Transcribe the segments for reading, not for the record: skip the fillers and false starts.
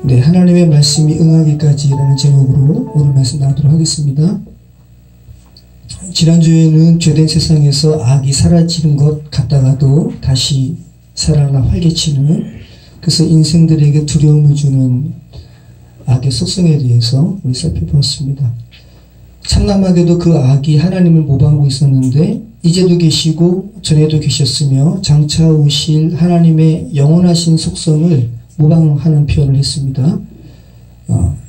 네, 하나님의 말씀이 응하기까지라는 제목으로 오늘 말씀 나누도록 하겠습니다. 지난주에는 죄된 세상에서 악이 사라지는 것 같다가도 다시 살아나 활개치는, 그래서 인생들에게 두려움을 주는 악의 속성에 대해서 우리 살펴보았습니다. 참남하게도 그 악이 하나님을 모방하고 있었는데 이제도 계시고 전에도 계셨으며 장차 오실 하나님의 영원하신 속성을 모방하는 표현을 했습니다.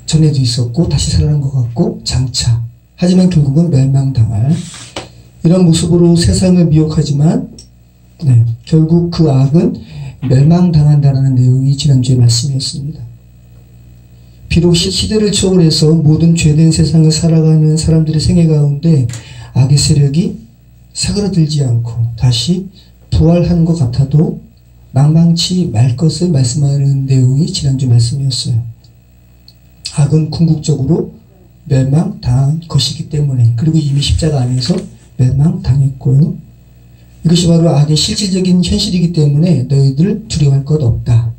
전에도 있었고 다시 살아난 것 같고 장차, 하지만 결국은 멸망당할 이런 모습으로 세상을 미혹하지만 결국 그 악은 멸망당한다는 내용이 지난주의 말씀이었습니다. 비록 시대를 초월해서 모든 죄된 세상을 살아가는 사람들의 생애 가운데 악의 세력이 사그라들지 않고 다시 부활하는 것 같아도 망망치 말 것을 말씀하는 내용이 지난주 말씀이었어요. 악은 궁극적으로 멸망당한 것이기 때문에, 그리고 이미 십자가 안에서 멸망당했고요. 이것이 바로 악의 실질적인 현실이기 때문에 너희들 두려워할 것 없다.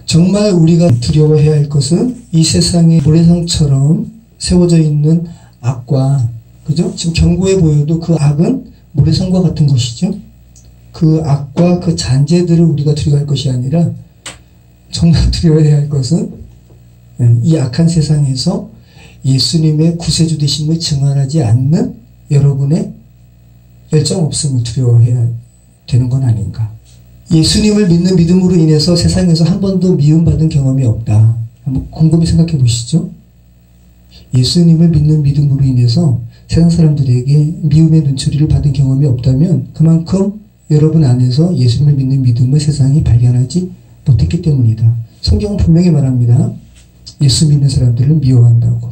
정말 우리가 두려워해야 할 것은 이 세상의 모래성처럼 세워져 있는 악과, 그죠? 지금 견고해 보여도 그 악은 모래성과 같은 것이죠. 그 악과 그 잔재들을 우리가 두려워할 것이 아니라 정말 두려워해야 할 것은 이 악한 세상에서 예수님의 구세주 되심을 증언하지 않는 여러분의 열정 없음을 두려워해야 되는 건 아닌가. 예수님을 믿는 믿음으로 인해서 세상에서 한 번도 미움받은 경험이 없다. 한번 곰곰이 생각해 보시죠. 예수님을 믿는 믿음으로 인해서 세상 사람들에게 미움의 눈초리를 받은 경험이 없다면 그만큼 여러분 안에서 예수님을 믿는 믿음을 세상이 발견하지 못했기 때문이다. 성경은 분명히 말합니다. 예수 믿는 사람들을 미워한다고.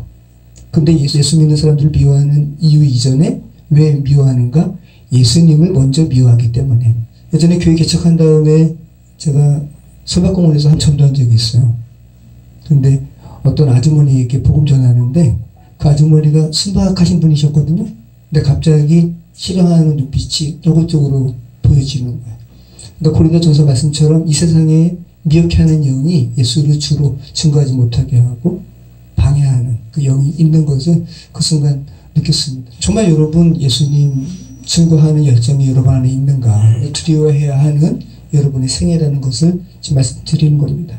근데 예수 믿는 사람들을 미워하는 이유 이전에 왜 미워하는가? 예수님을 먼저 미워하기 때문에. 예전에 교회 개척한 다음에 제가 서박공원에서 한 전도한 적이 있어요. 근데 어떤 아주머니에게 복음 전하는데 그 아주머니가 순박하신 분이셨거든요. 근데 갑자기 싫어하는 눈빛이 노골적으로 보여지는 거예요. 그러니까 고린도전서 말씀처럼 이 세상에 미혹해하는 영이 예수를 주로 증거하지 못하게 하고 방해하는 그 영이 있는 것을 그 순간 느꼈습니다. 정말 여러분 예수님 증거하는 열정이 여러분 안에 있는가? 두려워해야 하는 여러분의 생애라는 것을 지금 말씀드리는 겁니다.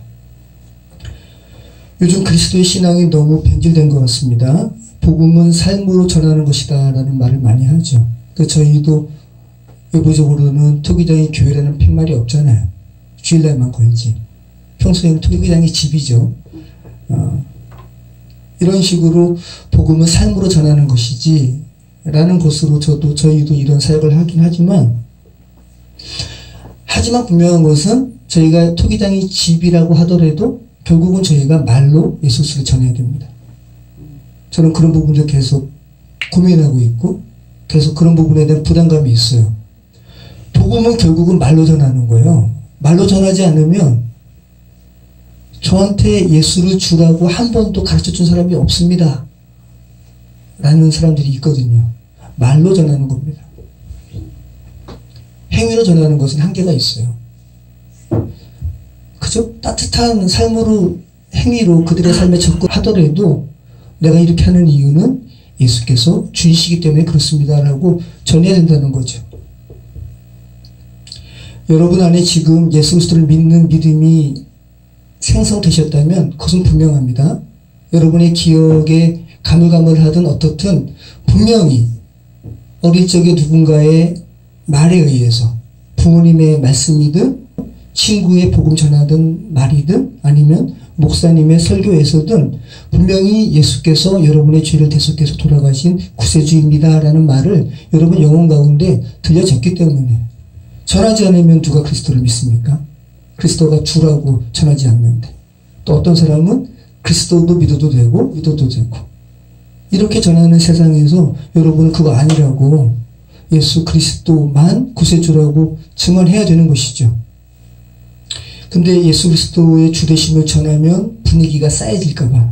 요즘 그리스도의 신앙이 너무 변질된 것 같습니다. 복음은 삶으로 전하는 것이다 라는 말을 많이 하죠. 저희도 외부적으로는 토기장이 교회라는 팻말이 없잖아요. 주일날만 걸지. 평소에는 토기장이 집이죠. 이런 식으로 복음은 삶으로 전하는 것이지 라는 것으로 저희도 이런 사역을 하긴 하지만 분명한 것은 저희가 토기장이 집이라고 하더라도 결국은 저희가 말로 예수를 전해야 됩니다. 저는 그런 부분을 계속 고민하고 있고 계속 그런 부분에 대한 부담감이 있어요. 복음은 결국은 말로 전하는 거예요. 말로 전하지 않으면 저한테 예수를 주라고 한 번도 가르쳐준 사람이 없습니다 라는 사람들이 있거든요. 말로 전하는 겁니다. 행위로 전하는 것은 한계가 있어요. 그죠? 따뜻한 삶으로, 행위로 그들의 삶에 접근하더라도 내가 이렇게 하는 이유는 예수께서 주이시기 때문에 그렇습니다 라고 전해야 된다는 거죠. 여러분 안에 지금 예수 그리스도를 믿는 믿음이 생성되셨다면 그것은 분명합니다. 여러분의 기억에 가물가물하든 어떻든 분명히 어릴 적에 누군가의 말에 의해서 부모님의 말씀이든 친구의 복음 전하든 말이든 아니면 목사님의 설교에서든 분명히 예수께서 여러분의 죄를 대속해서 돌아가신 구세주입니다 라는 말을 여러분 영혼 가운데 들려졌기 때문에. 전하지 않으면 누가 그리스도를 믿습니까? 그리스도가 주라고 전하지 않는데. 또 어떤 사람은 그리스도도 믿어도 되고 이렇게 전하는 세상에서 여러분은 그거 아니라고 예수 그리스도만 구세주라고 증언해야 되는 것이죠. 근데 예수 그리스도의 주되심을 전하면 분위기가 싸해질까봐,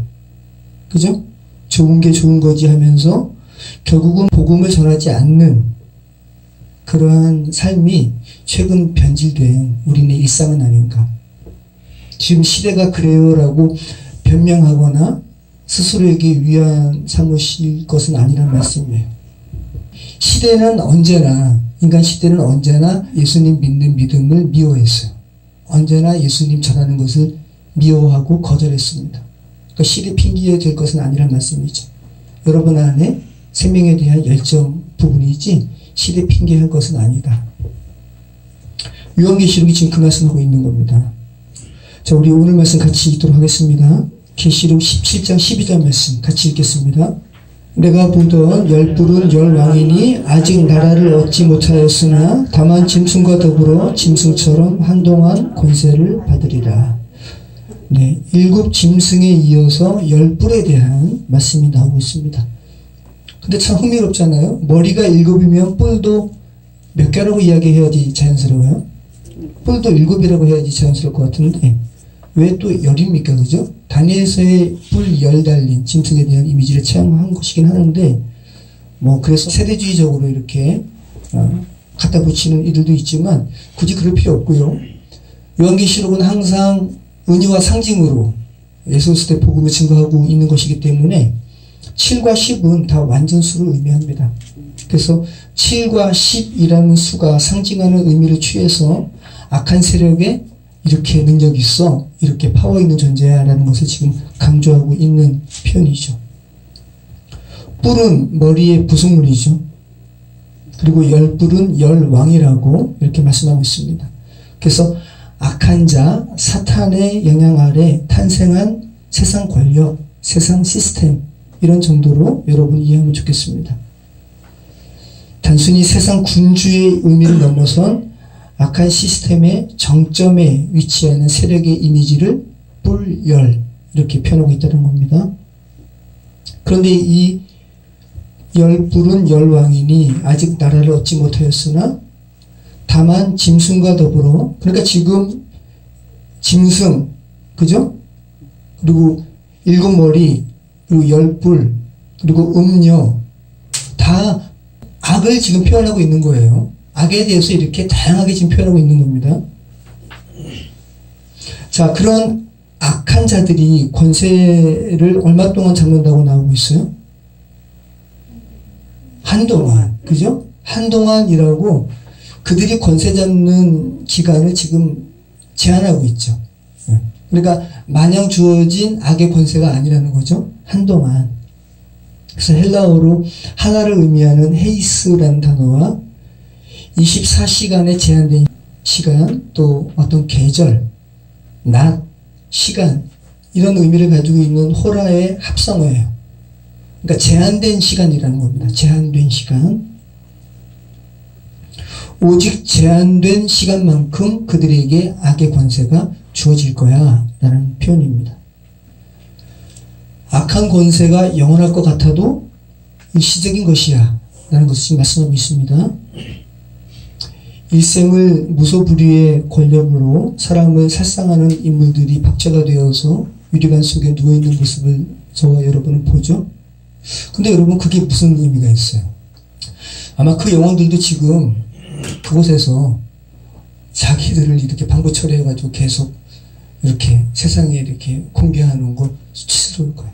그죠? 좋은 게 좋은 거지 하면서 결국은 복음을 전하지 않는 그러한 삶이 최근 변질된 우리네 일상은 아닌가. 지금 시대가 그래요라고 변명하거나 스스로에게 위안 삼으실 것은 아니란 말씀이에요. 시대는 언제나, 인간 시대는 언제나 예수님 믿는 믿음을 미워했어요. 언제나 예수님 전하는 것을 미워하고 거절했습니다. 그러니까 시대 핑계에 될 것은 아니란 말씀이죠. 여러분 안에 생명에 대한 열정 부분이지 시대 핑계할 것은 아니다. 요한계시록이 지금 그 말씀하고 있는 겁니다. 자, 우리 오늘 말씀 같이 읽도록 하겠습니다. 계시록 17장 12절 말씀 같이 읽겠습니다. 내가 보던 열불은 열왕이니 아직 나라를 얻지 못하였으나 다만 짐승과 더불어 짐승처럼 한동안 권세를 받으리라. 네, 7 짐승에 이어서 열불에 대한 말씀이 나오고 있습니다. 근데 참 흥미롭잖아요. 머리가 7이면 뿔도 몇 개라고 이야기해야지 자연스러워요? 뿔도 7이라고 해야지 자연스러울 것 같은데 왜 또 열입니까? 그죠? 다니엘서의 뿔 열 달린 짐승에 대한 이미지를 체험한 것이긴 하는데 뭐 그래서 세대주의적으로 이렇게 갖다 붙이는 이들도 있지만 굳이 그럴 필요 없고요. 요한계시록은 항상 은유와 상징으로 예수시대 복음을 증거하고 있는 것이기 때문에 7과 10은 다 완전수를 의미합니다. 그래서 7과 10이라는 수가 상징하는 의미를 취해서 악한 세력에 이렇게 능력이 있어, 이렇게 파워 있는 존재야 라는 것을 지금 강조하고 있는 표현이죠. 뿔은 머리의 부속물이죠. 그리고 열뿔은 열왕이라고 이렇게 말씀하고 있습니다. 그래서 악한 자, 사탄의 영향 아래 탄생한 세상 권력, 세상 시스템 이런 정도로 여러분이 이해하면 좋겠습니다. 단순히 세상 군주의 의미를 넘어선 악한 시스템의 정점에 위치하는 세력의 이미지를 뿔열 이렇게 표현하고 있다는 겁니다. 그런데 이 열뿔은 열왕이니 아직 나라를 얻지 못하였으나 다만 짐승과 더불어, 그러니까 지금 짐승, 그죠? 그리고 7머리, 그리고 열뿔, 그리고 음녀 다 악을 지금 표현하고 있는 거예요. 악에 대해서 이렇게 다양하게 지금 표현하고 있는 겁니다. 자, 그런 악한 자들이 권세를 얼마 동안 잡는다고 나오고 있어요? 한동안, 그죠? 한동안이라고 그들이 권세 잡는 기간을 지금 제한하고 있죠. 그러니까 마냥 주어진 악의 권세가 아니라는 거죠. 한동안. 그래서 헬라어로 하나를 의미하는 헤이스라는 단어와 24시간의 제한된 시간, 또 어떤 계절, 낮, 시간 이런 의미를 가지고 있는 호라의 합성어예요. 그러니까 제한된 시간이라는 겁니다. 제한된 시간. 오직 제한된 시간만큼 그들에게 악의 권세가 주어질 거야 라는 표현입니다. 악한 권세가 영원할 것 같아도 일시적인 것이야 라는 것을 지금 말씀하고 있습니다. 일생을 무소불위의 권력으로 사람을 살상하는 인물들이 박제가 되어서 유리관 속에 누워있는 모습을 저와 여러분은 보죠. 근데 여러분 그게 무슨 의미가 있어요? 아마 그 영혼들도 지금 그곳에서 자기들을 이렇게 방부 처리해가지고 계속 이렇게 세상에 이렇게 공개하는 거 수치스러울 거예요.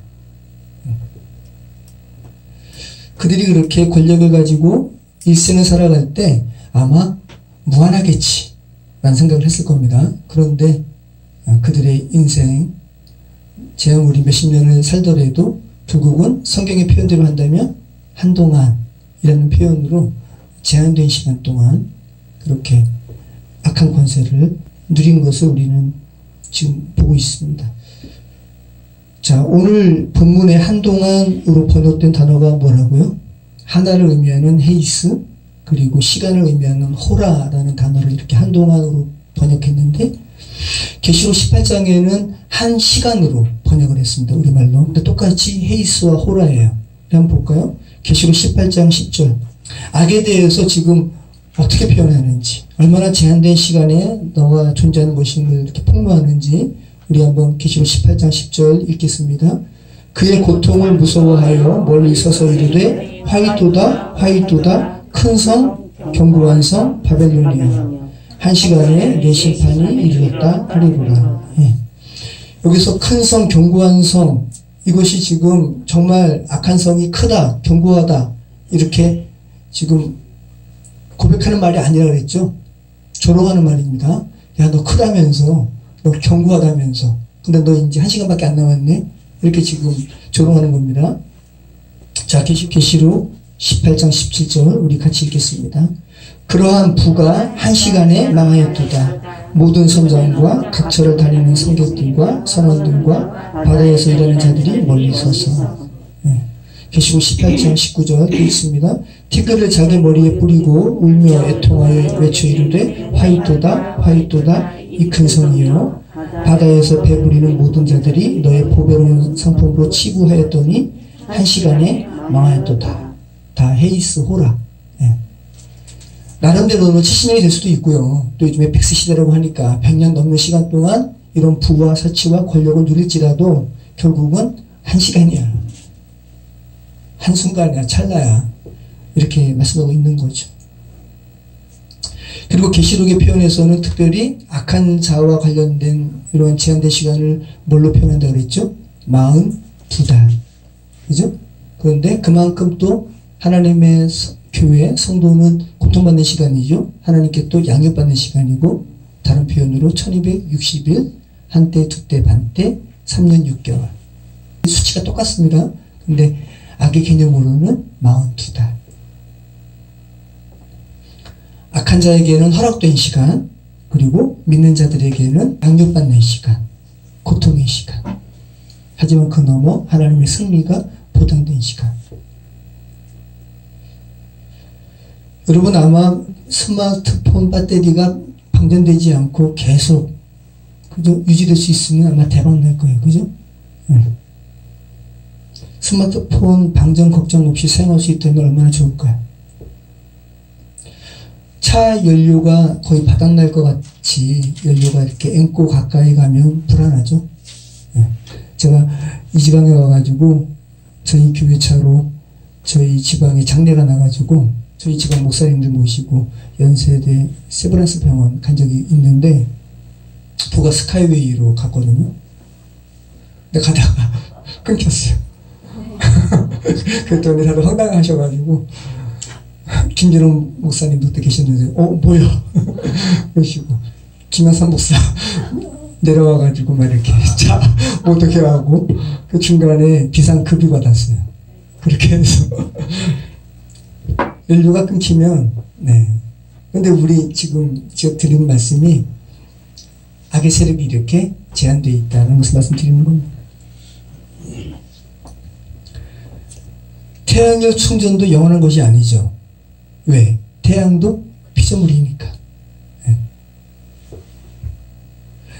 그들이 그렇게 권력을 가지고 일생을 살아갈 때 아마 무한하겠지 라는 생각을 했을 겁니다. 그런데 그들의 인생 제아무리 몇십 년을 살더라도 결국은 성경의 표현대로 한다면 한동안이라는 표현으로 제한된 시간 동안 그렇게 악한 권세를 누린 것을 우리는 지금 보고 있습니다. 자, 오늘 본문의 한동안으로 번역된 단어가 뭐라고요? 하나를 의미하는 헤이스, 그리고 시간을 의미하는 호라라는 단어를 이렇게 한동안으로 번역했는데 계시록 18장에는 한 시간으로 번역을 했습니다. 우리말로. 근데 똑같이 헤이스와 호라예요. 한번 볼까요? 계시록 18장 10절. 악에 대해서 지금 어떻게 표현하는지, 얼마나 제한된 시간에 너가 존재하는 것임을 이렇게 폭로하는지 우리 한번 계시록 18장 10절 읽겠습니다. 그의 고통을 무서워하여 멀리 서서 이르되 화이토다 화이토다 큰 성 견고한 성 바벨론이여 한 시간에 내 심판이 이르렀다 하리로라. 예. 여기서 큰 성, 견고한 성, 이것이 지금 정말 악한 성이 크다, 견고하다, 이렇게 지금 고백하는 말이 아니라 그랬죠. 조롱하는 말입니다. 야, 너 크다면서, 너 견고하다면서, 근데 너 이제 1시간밖에 안 남았네? 이렇게 지금 조롱하는 겁니다. 자, 계시록 18장 17절 우리 같이 읽겠습니다. 그러한 부가 1시간에 망하였도다. 모든 선장과 각처를 다니는 성객들과 선원들과 바다에서 일하는 자들이 멀리 서서. 계시록 18장 19절 읽습니다. 티끌을 자기 머리에 뿌리고 울며 애통하여 외쳐 이르되 화이토다 화이토다 이 큰 성이요 바다에서 배부리는 모든 자들이 너의 보배로운 상품으로 치부하였더니 1시간에 망하였도다. 다 헤이스 호라. 나름대로는 70년이 될 수도 있고요. 또 요즘에 백세 시대라고 하니까 100년 넘는 시간 동안 이런 부와 사치와 권력을 누릴지라도 결국은 1시간이야. 한순간이야, 찰나야. 이렇게 말씀하고 있는 거죠. 그리고 계시록의 표현에서는 특별히 악한 자와 관련된 이런 제한된 시간을 뭘로 표현한다고 그랬죠? 42달. 그죠? 그런데 그만큼 또 하나님의 교회, 성도는 고통받는 시간이죠. 하나님께 또 양육받는 시간이고, 다른 표현으로 1260일, 한때, 두때, 반때, 3년 6개월. 수치가 똑같습니다. 근데 악의 개념으로는 42달. 악한 자에게는 허락된 시간, 그리고 믿는 자들에게는 양육받는 시간, 고통의 시간. 하지만 그 너머 하나님의 승리가 보장된 시간. 여러분 아마 스마트폰 배터리가 방전되지 않고 계속 그죠? 유지될 수 있으면 아마 대박 날 거예요. 그죠? 스마트폰 방전 걱정 없이 사용할 수 있다면 얼마나 좋을까요? 차 연료가 거의 바닥날 것 같이 연료가 이렇게 앵고 가까이 가면 불안하죠. 제가 이 지방에 와가지고 저희 교회 차로 저희 지방에 장례가 나가지고 저희 지방 목사님들 모시고 연세대 세브란스 병원 간 적이 있는데 부가 스카이웨이로 갔거든요. 근데 가다가 끊겼어요. 그랬더니 다들 황당하셔가지고 김진웅 목사님도 그때 계셨는데 뭐야 그러시고 김현삼 목사 내려와가지고 막 이렇게 차 어떻게 하고 그 중간에 비상급유 받았어요. 그렇게 해서 연료가 끊기면 근데 우리 지금 제가 드리는 말씀이 악의 세력이 이렇게 제한되어 있다는 것을 말씀드리는 겁니다. 태양열 충전도 영원한 것이 아니죠. 왜? 태양도 피조물이니까.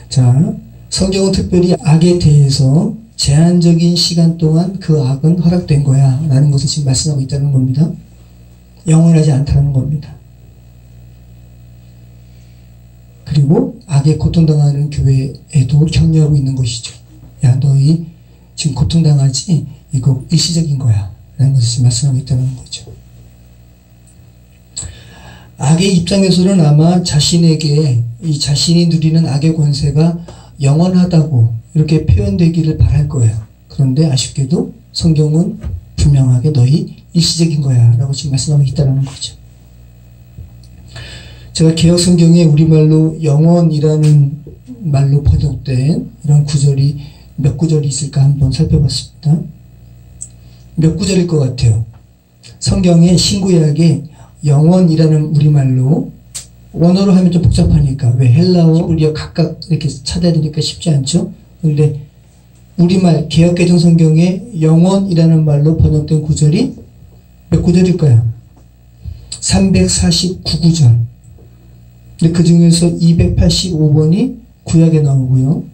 자, 성경은 특별히 악에 대해서 제한적인 시간 동안 그 악은 허락된 거야 라는 것을 지금 말씀하고 있다는 겁니다. 영원하지 않다는 겁니다. 그리고 악에 고통당하는 교회에도 격려하고 있는 것이죠. 야, 너희 지금 고통당하지? 이거 일시적인 거야 라는 것을 지금 말씀하고 있다는 거죠. 악의 입장에서는 아마 자신에게 이 자신이 누리는 악의 권세가 영원하다고 이렇게 표현되기를 바랄 거예요. 그런데 아쉽게도 성경은 분명하게 너희 일시적인 거야 라고 지금 말씀하고 있다는 거죠. 제가 개혁 성경에 우리말로 영원이라는 말로 번역된 이런 구절이 몇 구절이 있을까 한번 살펴봤습니다. 몇 구절일 것 같아요. 성경의 신구약에 영원이라는 우리말로 원어로 하면 좀 복잡하니까 왜 헬라어, 히브리어 각각 이렇게 찾아야 되니까 쉽지 않죠. 그런데 우리말 개역개정 성경에 영원이라는 말로 번역된 구절이 몇 구절일까요? 349구절. 근데 그 중에서 285번이 구약에 나오고요.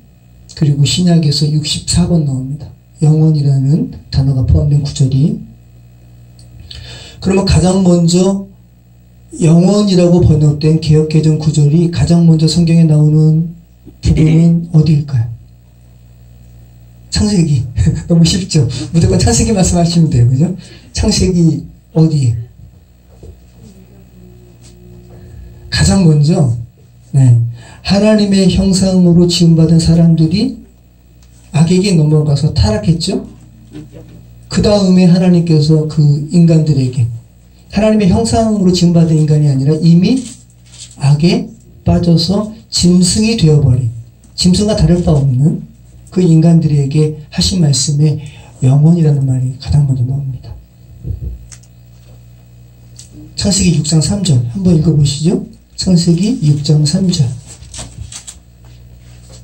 그리고 신약에서 64번 나옵니다. 영원이라는 단어가 포함된 구절이. 그러면 가장 먼저 영원이라고 번역된 개역개정 구절이 가장 먼저 성경에 나오는 부분은 어디일까요? 창세기. 너무 쉽죠? 무조건 창세기 말씀하시면 돼요. 그죠? 창세기 어디? 가장 먼저 하나님의 형상으로 지음받은 사람들이 악에게 넘어가서 타락했죠. 그 다음에 하나님께서 그 인간들에게 하나님의 형상으로 지음받은 인간이 아니라 이미 악에 빠져서 짐승이 되어버린, 짐승과 다를 바 없는 그 인간들에게 하신 말씀에 영혼이라는 말이 가장 먼저 나옵니다. 창세기 6장 3절 한번 읽어보시죠. 창세기 6장 3절.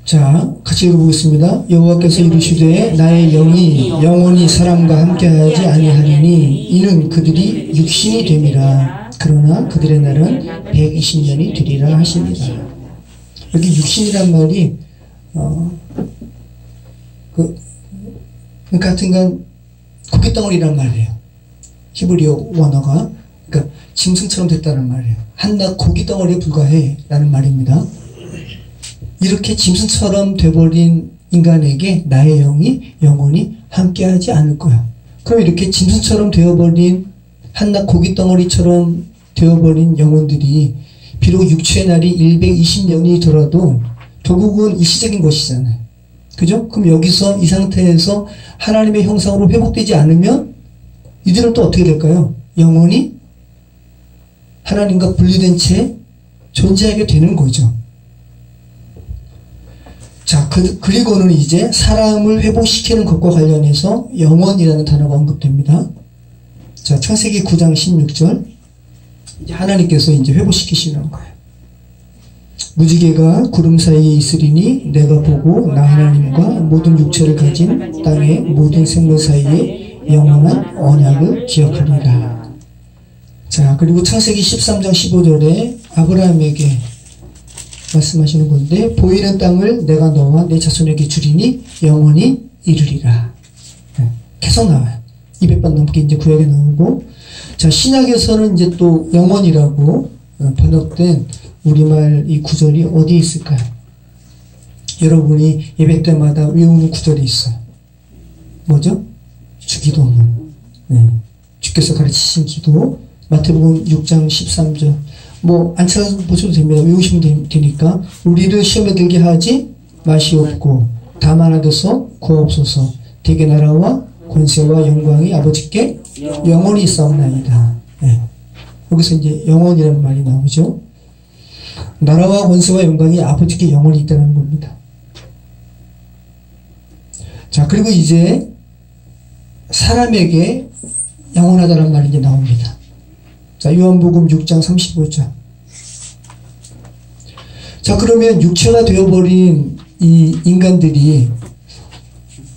자, 같이 읽어보겠습니다. 여호와께서 이르시되 나의 영이 영원히 사람과 함께하지 아니하리니 이는 그들이 육신이 됨이라. 그러나 그들의 날은 120년이 되리라 하십니다. 여기 육신이란 말이 그러니까 하여튼간 고깃덩어리란 말이에요. 히브리어 원어가. 그러니까 짐승처럼 됐다는 말이에요. 한낱 고깃덩어리에 불과해 라는 말입니다. 이렇게 짐승처럼 돼버린 인간에게 나의 영이 영원히 함께하지 않을 거야. 그럼 이렇게 짐승처럼 되어버린 한낱 고깃덩어리처럼 되어버린 영혼들이 비록 육체의 날이 120년이더라도 결국은 일시적인 것이잖아요. 그죠? 그럼 여기서 이 상태에서 하나님의 형상으로 회복되지 않으면 이들은 또 어떻게 될까요? 영원히 하나님과 분리된 채 존재하게 되는 거죠. 자, 그리고는 이제 사람을 회복시키는 것과 관련해서 영원이라는 단어가 언급됩니다. 자, 창세기 9장 16절. 이제 하나님께서 이제 회복시키시는 거예요. 무지개가 구름 사이에 있으리니 내가 보고 나 하나님과 모든 육체를 가진 땅의 모든 생물 사이에 영원한 언약을 기억하리라. 자, 그리고 창세기 13장 15절에 아브라함에게 말씀하시는 건데 보이는 땅을 내가 너와 내 자손에게 주리니 영원히 이르리라. 계속 나와요. 200번 넘게 이제 구약에 나오고, 자, 신약에서는 이제 또 영원이라고 번역된 우리말 이 구절이 어디에 있을까요? 여러분이 예배 때마다 외우는 구절이 있어요. 뭐죠? 주기도문. 네. 주께서 가르치신 기도. 마태복음 6장 13절. 뭐 안 찾아보셔도 됩니다. 외우시면 되니까. 우리를 시험에 들게 하지 마시옵고 다만 하소서 구하옵소서. 대개 나라와 권세와 영광이 아버지께 영원히 있사옵나이다. 네. 여기서 이제 영원이라는 말이 나오죠. 나라와 권세와 영광이 아버지께 영원히 있다는 겁니다. 자, 그리고 이제 사람에게 영원하다는 말이 이제 나옵니다. 자, 요한복음 6장 35절. 자, 그러면 육체가 되어버린 이 인간들이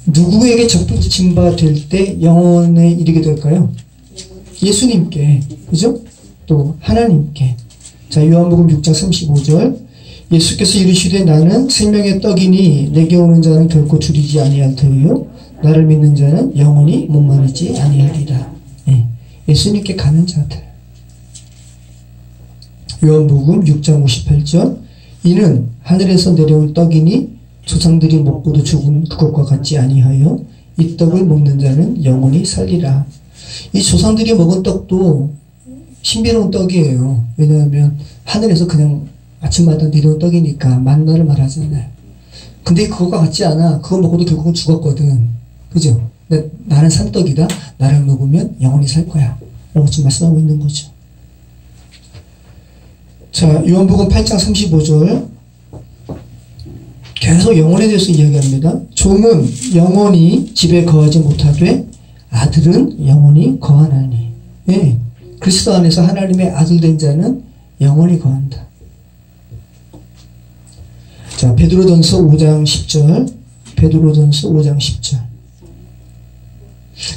누구에게 접붙임 될 때 영원에 이르게 될까요? 예수님께. 그죠? 또 하나님께. 자, 요한복음 6장 35절. 예수께서 이르시되 나는 생명의 떡이니 내게 오는 자는 결코 줄이지 아니할 터이요 나를 믿는 자는 영원히 목마르지 아니하리라. 예. 예수님께 가는 자들. 요한복음 6장 58절. 이는 하늘에서 내려올 떡이니 조상들이 먹고도 죽은 그것과 같지 아니하여 이 떡을 먹는 자는 영원히 살리라. 이 조상들이 먹은 떡도 신비로운 떡이에요. 왜냐하면 하늘에서 그냥 아침마다 내려온 떡이니까 만나를 말하잖아요. 근데 그것과 같지 않아. 그거 먹고도 결국은 죽었거든. 그죠? 근데 나는 산떡이다. 나를 먹으면 영원히 살 거야. 라고 지금 말씀하고 있는 거죠. 자, 요한복음 8장 35절. 계속 영혼에 대해서 이야기합니다. 종은 영원히 집에 거하지 못하되 아들은 영원히 거하나니. 예. 그리스도 안에서 하나님의 아들 된 자는 영원히 거한다. 자, 베드로전서 5장 10절. 베드로전서 5장 10절.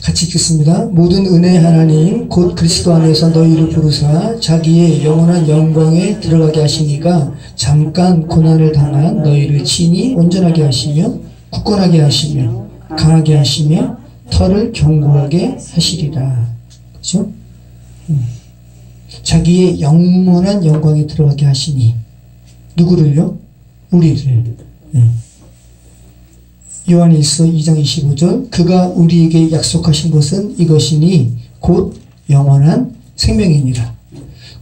같이 읽겠습니다. 모든 은혜의 하나님 곧 그리스도 안에서 너희를 부르사 자기의 영원한 영광에 들어가게 하시니가 잠깐 고난을 당한 너희를 친히 온전하게 하시며 굳건하게 하시며 강하게 하시며 털을 견고하게 하시리라. 그렇죠? 자기의 영원한 영광에 들어가게 하시니 누구를요? 우리를. 네. 요한일서 2장 25절. 그가 우리에게 약속하신 것은 이것이니 곧 영원한 생명이니라.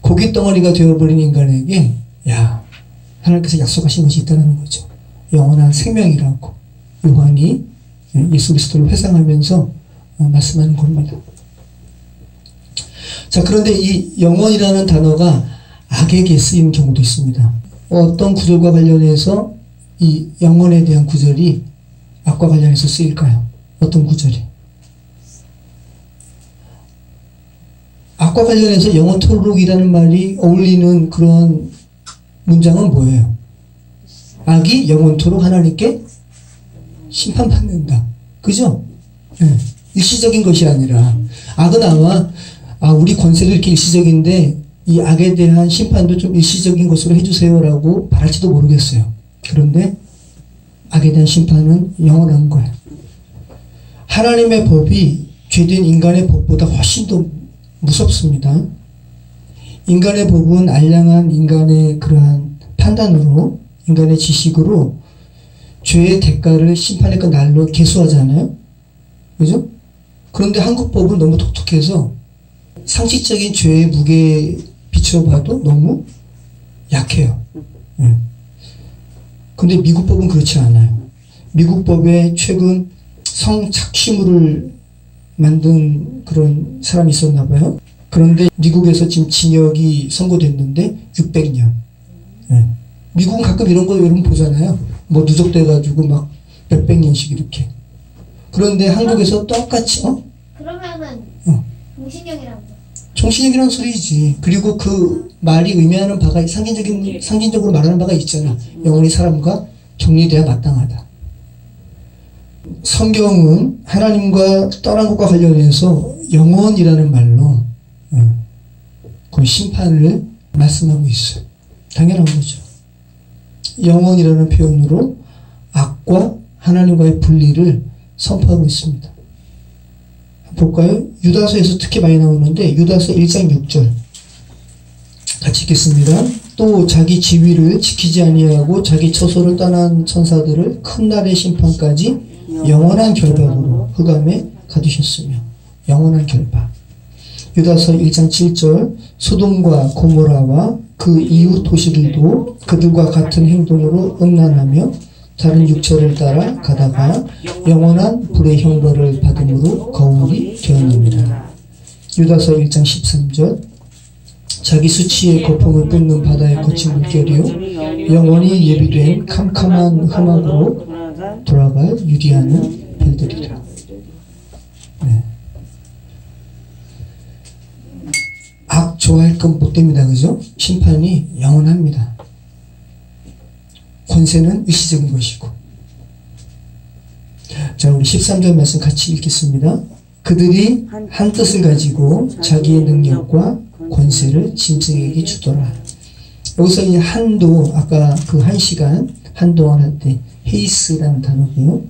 고깃덩어리가 되어버린 인간에게 하나님께서 약속하신 것이 있다는 거죠. 영원한 생명이라고. 요한이 예수 그리스도를 회상하면서 말씀하는 겁니다. 자, 그런데 이 영원이라는 단어가 악에게 쓰이는 경우도 있습니다. 어떤 구절과 관련해서 이 영원에 대한 구절이 악과 관련해서 쓰일까요? 어떤 구절이? 악과 관련해서 영원토록이라는 말이 어울리는 그런 문장은 뭐예요? 악이 영원토록 하나님께 심판받는다. 그죠? 네. 일시적인 것이 아니라 악은 아마 우리 권세도 이렇게 일시적인데 이 악에 대한 심판도 좀 일시적인 것으로 해주세요라고 말할지도 모르겠어요. 그런데 악에 대한 심판은 영원한 거예요. 하나님의 법이 죄된 인간의 법보다 훨씬 더 무섭습니다. 인간의 법은 알량한 인간의 그러한 판단으로, 인간의 지식으로 죄의 대가를 심판의 그 날로 계수하잖아요. 그죠? 그런데 한국 법은 너무 독특해서 상식적인 죄의 무게에 비춰봐도 너무 약해요. 근데 미국 법은 그렇지 않아요. 미국 법에 최근 성착취물을 만든 그런 사람이 있었나 봐요. 그런데 미국에서 지금 징역이 선고됐는데 600년. 미국은 가끔 이런 거 여러분 보잖아요. 뭐 누적돼가지고 막 몇백 년씩 이렇게. 그런데 한국에서 똑같이 그러면은 종신형이라고. 종신형이라는 소리지. 그리고 그 말이 의미하는 바가 상징적으로 말하는 바가 있잖아. 영원히 사람과 격리돼야 마땅하다. 성경은 하나님과 떠난 것과 관련해서 영원이라는 말로 그 심판을 말씀하고 있어요. 당연한 거죠. 영원이라는 표현으로 악과 하나님과의 분리를 선포하고 있습니다. 볼까요? 유다서에서 특히 많이 나오는데 유다서 1장 6절 같이 읽겠습니다. 또 자기 지위를 지키지 아니하고 자기 처소를 떠난 천사들을 큰 날의 심판까지 영원한 결박으로 흑암에 가두셨으며. 영원한 결박. 유다서 1장 7절 소돔과 고모라와 그 이웃 도시들도 그들과 같은 행동으로 음란하며 다른 육체를 따라 가다가 영원한 불의 형벌을 받음으로 거울이 되었느니라. 유다서 1장 13절 자기 수치의 거품을 뿜는 바다의 거친 물결이요 영원히 예비된 캄캄한 흠악으로 돌아갈 유리하는 별들이라. 네. 악 좋아할 건 못 됩니다. 그죠? 심판이 영원합니다. 권세는 일시적인 것이고. 자, 우리 13절 말씀 같이 읽겠습니다. 그들이 한 뜻을 가지고 자기의 능력과 권세를 짐승에게 주더라. 여기서 이 한도, 아까 그 한 시간, 한동안 할 때 헤이스라는 단어고요.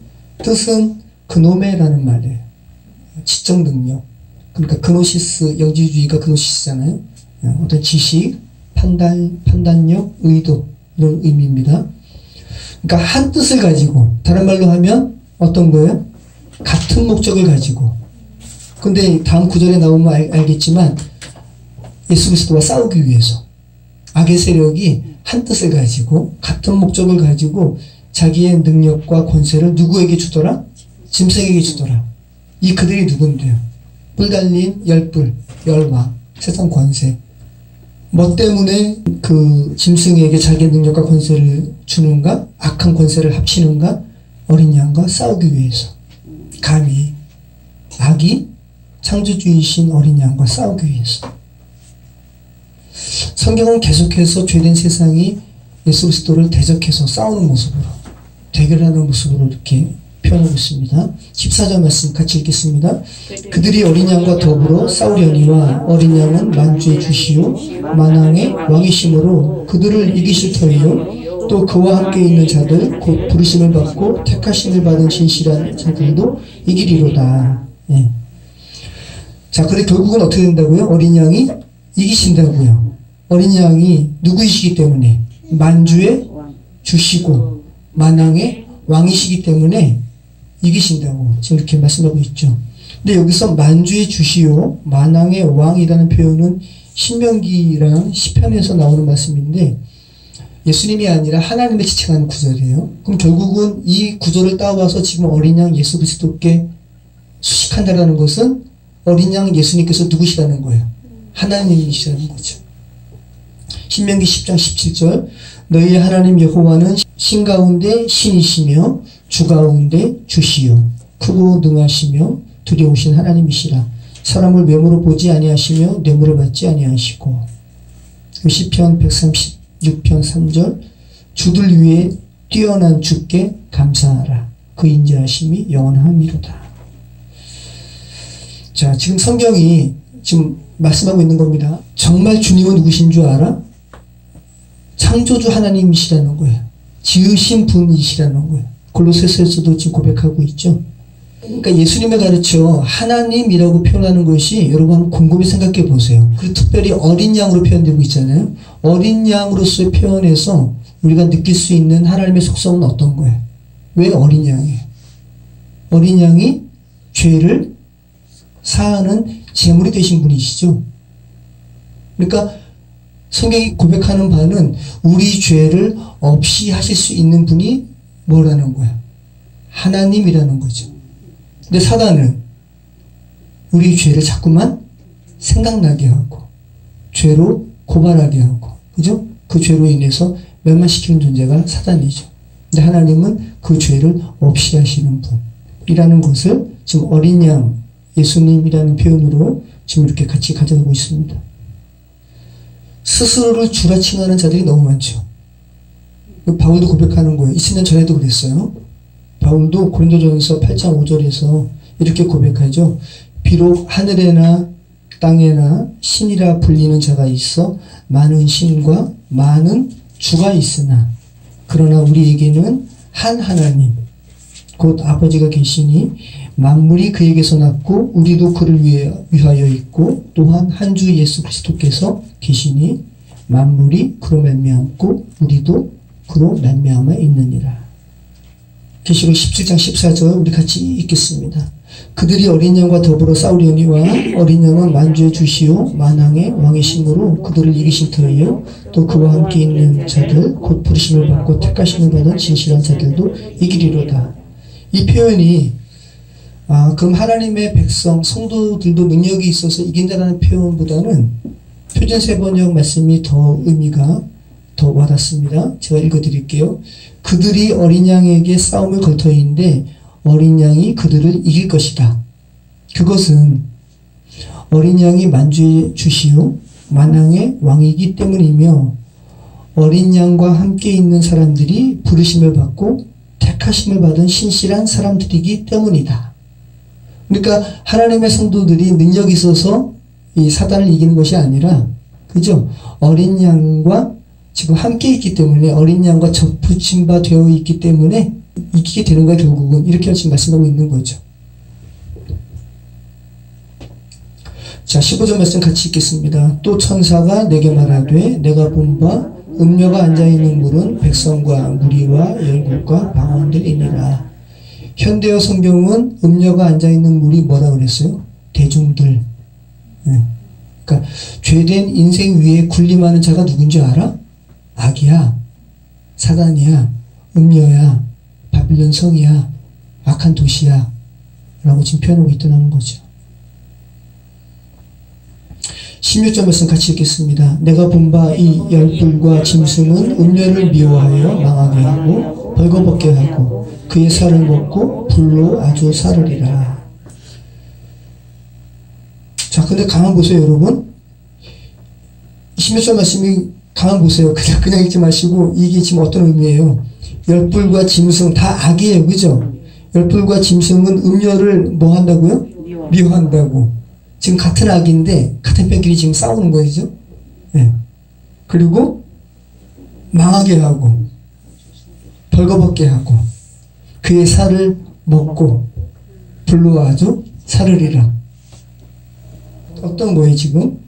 뜻은 그노메라는 말이에요. 지적 능력. 그러니까 그노시스, 영지주의가 그노시스잖아요. 어떤 지식, 판단력, 의도 이런 의미입니다. 그러니까 한 뜻을 가지고, 다른 말로 하면 어떤 거예요? 같은 목적을 가지고. 근데 다음 구절에 나오면 알겠지만 예수 그리스도와 싸우기 위해서 악의 세력이 한 뜻을 가지고 같은 목적을 가지고 자기의 능력과 권세를 누구에게 주더라? 짐승에게 주더라. 이 그들이 누군데요? 뿔 달린 열뿔, 열왕, 세상 권세. 뭐 때문에 그 짐승에게 자기의 능력과 권세를 주는가? 악한 권세를 합치는가? 어린 양과 싸우기 위해서. 감히 악이 창조주이신 어린 양과 싸우기 위해서. 성경은 계속해서 죄된 세상이 예수 그리스도를 대적해서 싸우는 모습으로, 대결하는 모습으로 이렇게 표현하고 있습니다. 14절 말씀 같이 읽겠습니다. 그들이 어린 양과 더불어 싸우려니와 어린 양은 만주의 주시요 만왕의 왕이심으로 그들을 이기실 터이요 또 그와 함께 있는 자들 곧 부르심을 받고 택하심을 받은 진실한 자들도 이기리로다. 네. 자, 그래 결국은 어떻게 된다고요? 어린 양이 이기신다고요. 어린 양이 누구이시기 때문에? 만주의 주시고 만왕의 왕이시기 때문에 이기신다고 지금 이렇게 말씀하고 있죠. 근데 여기서 만주의 주시요 만왕의 왕이라는 표현은 신명기랑 시편에서 나오는 말씀인데 예수님이 아니라 하나님을 지칭하는 구절이에요. 그럼 결국은 이 구절을 따와서 지금 어린 양 예수 그리스도께 수식한다라는 것은 어린 양 예수님께서 누구시라는 거예요? 하나님이시라는 거죠. 신명기 10장 17절 너희의 하나님 여호와는 신 가운데 신이시며 주 가운데 주시요 크고 능하시며 두려우신 하나님이시라. 사람을 외모로 보지 아니하시며 뇌물을 받지 아니하시고. 시편 136편 3절 주들 위에 뛰어난 주께 감사하라. 그 인자하심이 영원함이로다. 자, 지금 성경이 지금 말씀하고 있는 겁니다. 정말 주님은 누구신 줄 알아? 창조주 하나님이시라는 거예요. 지으신 분이시라는 거예요. 골로새서에서도 지금 고백하고 있죠. 그러니까 예수님의 가르쳐 하나님이라고 표현하는 것이 여러분 한번 곰곰이 생각해 보세요. 그리고 특별히 어린 양으로 표현되고 있잖아요. 어린 양으로서의 표현에서 우리가 느낄 수 있는 하나님의 속성은 어떤 거예요? 왜 어린 양이에요? 어린 양이 죄를 사하는 제물이 되신 분이시죠. 그러니까 성경이 고백하는 바는 우리 죄를 없이 하실 수 있는 분이 뭐라는 거야? 하나님이라는 거죠. 근데 사단은 우리 죄를 자꾸만 생각나게 하고 죄로 고발하게 하고, 그죠? 그 죄로 인해서 멸망시키는 존재가 사단이죠. 근데 하나님은 그 죄를 없이 하시는 분이라는 것을 지금 어린 양 예수님이라는 표현으로 지금 이렇게 같이 가져가고 있습니다. 스스로를 주라 칭하는 자들이 너무 많죠. 바울도 고백하는 거예요. 20년 전에도 그랬어요. 바울도 고린도전서 8장 5절에서 이렇게 고백하죠. 비록 하늘에나 땅에나 신이라 불리는 자가 있어 많은 신과 많은 주가 있으나 그러나 우리에게는 한 하나님 곧 아버지가 계시니 만물이 그에게서 났고 우리도 그를 위하여 있고 또한 한 주 예수 그리스도께서 계시니 만물이 그로 말미암고 우리도 그로 말미암아 있느니라. 계시록 17장 14절 우리 같이 읽겠습니다. 그들이 어린 양과 더불어 싸우려니와 어린 양은 만주의 주시오 만왕의 왕이심으로 그들을 이기실 터이요 또 그와 함께 있는 자들 곧 부르심을 받고 택하심을 받은 진실한 자들도 이기리로다. 이 표현이 그럼 하나님의 백성 성도들도 능력이 있어서 이긴다라는 표현보다는 표준세 번역 말씀이 더 의미가 더 와닿습니다. 제가 읽어드릴게요. 그들이 어린 양에게 싸움을 걸 터인데 어린 양이 그들을 이길 것이다. 그것은 어린 양이 만주의 주시요 만왕의 왕이기 때문이며 어린 양과 함께 있는 사람들이 부르심을 받고 택하심을 받은 신실한 사람들이기 때문이다. 그러니까 하나님의 성도들이 능력이 있어서 이 사단을 이기는 것이 아니라, 그죠? 어린 양과 지금 함께 있기 때문에 어린 양과 접붙임 바 되어 있기 때문에 이기게 되는 거야. 결국은 이렇게 지금 말씀하고 있는 거죠. 자, 15절 말씀 같이 읽겠습니다. 또 천사가 내게 말하되 내가 본 바 음녀가 앉아있는 물은 백성과 무리와 열국과 방언들이니라. 현대어 성경은 음녀가 앉아있는 물이 뭐라 그랬어요? 대중들. 네. 그러니까 죄된 인생 위에 군림하는 자가 누군지 알아? 악이야, 사단이야, 음녀야, 바빌론 성이야, 악한 도시야 라고 지금 표현하고 있다는 거죠. 16절 말씀 같이 읽겠습니다. 내가 본 바 이 열불과 짐승은 음녀를 미워하여 망하게 하고 벌거벗게 하고 그의 살을 먹고 불로 아주 사르리라. 자, 근데 가만 보세요, 여러분. 16절 말씀이 가만 보세요. 그냥 읽지 마시고 이게 지금 어떤 의미예요? 열불과 짐승 다 악이에요, 그죠? 열불과 짐승은 음녀를 뭐 한다고요? 미워한다고. 지금 같은 악인데 같은 편끼리 지금 싸우는 거죠. 네. 그리고 망하게 하고 벌거벗게 하고 그의 살을 먹고 불로 아주 사르리라. 어떤 거예요 지금?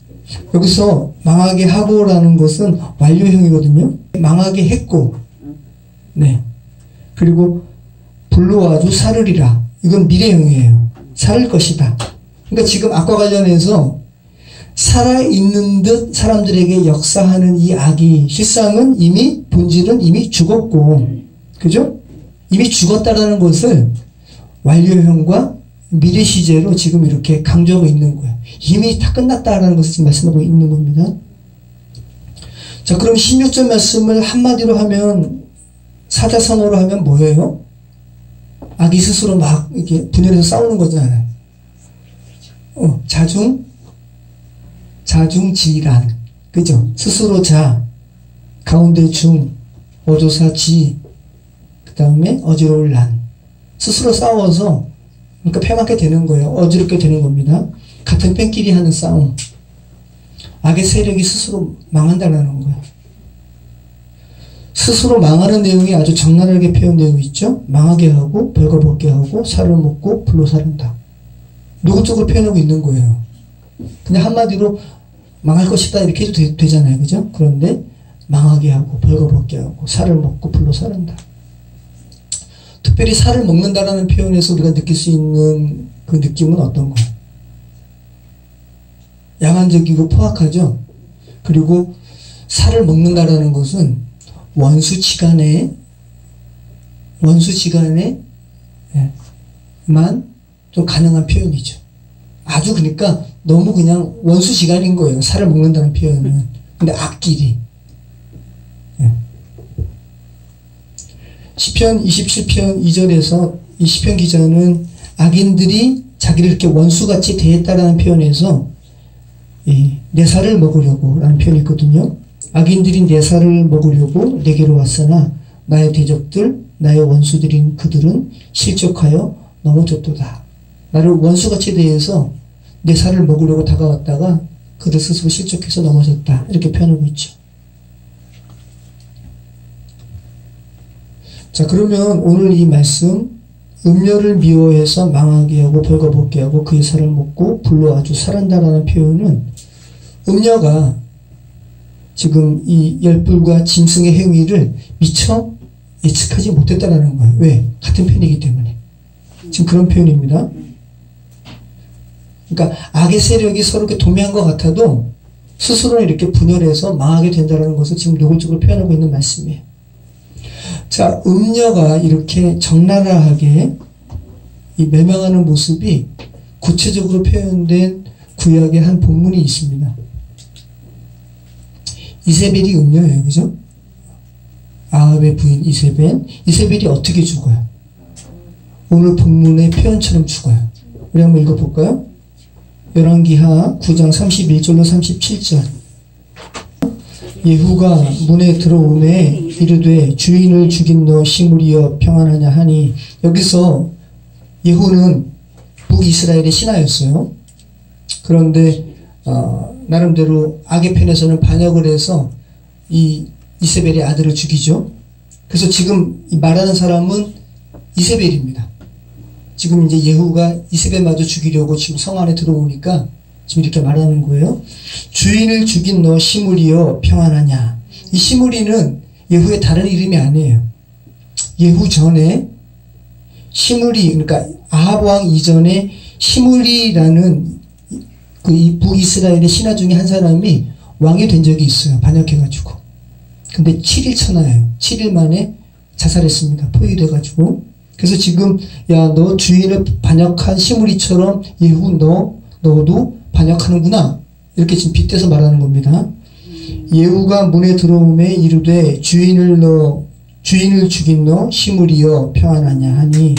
여기서 망하게 하고라는 것은 완료형이거든요. 망하게 했고, 네. 그리고 불로 아주 사르리라. 이건 미래형이에요. 사를 것이다. 그러니까 지금 악과 관련해서 살아있는 듯 사람들에게 역사하는 이 악이 실상은 본질은 이미 죽었고, 그죠? 이미 죽었다라는 것을 완료형과 미래 시제로 지금 이렇게 강조하고 있는 거예요. 이미 다 끝났다라는 것을 지금 말씀하고 있는 겁니다. 자, 그럼 16절 말씀을 한마디로 하면, 사자성어로 하면 뭐예요? 악이 스스로 막 이렇게 분열해서 싸우는 거잖아요. 자중지란. 그죠? 스스로 자, 가운데 중, 어조사 지, 그 다음에 어지러울 난. 스스로 싸워서, 그러니까 패맞게 되는 거예요. 어지럽게 되는 겁니다. 같은 팬끼리 하는 싸움. 악의 세력이 스스로 망한다는 거예요. 스스로 망하는 내용이 아주 적나라하게 표현되고 있죠. 망하게 하고 벌거벗게 하고 살을 먹고 불로 사른다. 노골적으로 표현하고 있는 거예요. 그냥 한마디로 망할 것이다 이렇게 해도 되잖아요. 그죠? 그런데 망하게 하고 벌거벗게 하고 살을 먹고 불로 사른다. 특별히 살을 먹는다라는 표현에서 우리가 느낄 수 있는 그 느낌은 어떤 거예요? 야만적이고 포악하죠. 그리고 살을 먹는다라는 것은 원수지간에만 좀 가능한 표현이죠. 아주 그러니까 너무 그냥 원수지간인 거예요. 살을 먹는다는 표현은. 근데 악끼리. 시편 27편 2절에서 이 시편 기자는 악인들이 자기를 이렇게 원수같이 대했다라는 표현에서 내 살을 먹으려고 라는 표현이 있거든요. 악인들이 내 살을 먹으려고 내게로 왔으나 나의 대적들, 나의 원수들인 그들은 실족하여 넘어졌도다. 나를 원수같이 대해서 내 살을 먹으려고 다가왔다가 그들 스스로 실족해서 넘어졌다. 이렇게 표현하고 있죠. 자, 그러면 오늘 이 말씀, 음녀를 미워해서 망하게 하고 벌거벗게 하고 그의 살을 먹고 불로 아주 사른다라는 표현은 음녀가 지금 이 열불과 짐승의 행위를 미처 예측하지 못했다라는 거예요. 왜? 같은 편이기 때문에. 지금 그런 표현입니다. 그러니까 악의 세력이 서로 이렇게 도매한 것 같아도 스스로 이렇게 분열해서 망하게 된다는 것을 지금 노골적으로 표현하고 있는 말씀이에요. 자, 음녀가 이렇게 적나라하게 이 멸망하는 모습이 구체적으로 표현된 구약의 한 본문이 있습니다. 이세벨이 음녀예요. 그죠? 아합의 부인 이세벨이 어떻게 죽어요? 오늘 본문의 표현처럼 죽어요. 우리 한번 읽어볼까요? 열왕기하 9장 31절로 37절. 예후가 문에 들어오매 이르되 주인을 죽인 너 시므리여 평안하냐 하니, 여기서 예후는 북이스라엘의 신하였어요. 그런데 나름대로 악의 편에서는 반역을 해서 이 이세벨의 아들을 죽이죠. 그래서 지금 말하는 사람은 이세벨입니다. 지금 이제 예후가 이세벨마저 죽이려고 지금 성 안에 들어오니까 지금 이렇게 말하는 거예요. 주인을 죽인 너 시므리여 평안하냐. 이 시므리는 예후의 다른 이름이 아니에요. 예후 전에 시므리, 그러니까 아합 왕 이전에 시므리라는 그 이 북이스라엘의 신하 중에 한 사람이 왕이 된 적이 있어요. 반역해가지고. 근데 7일 천하예요. 7일 만에 자살했습니다. 포위돼가지고. 그래서 지금 야, 너 주인을 반역한 시므리처럼 예후 너도 반역하는구나. 이렇게 지금 빗대서 말하는 겁니다. 예후가 문에 들어오매 이르되 주인을 죽인 너 시므리여 평안하냐 하니,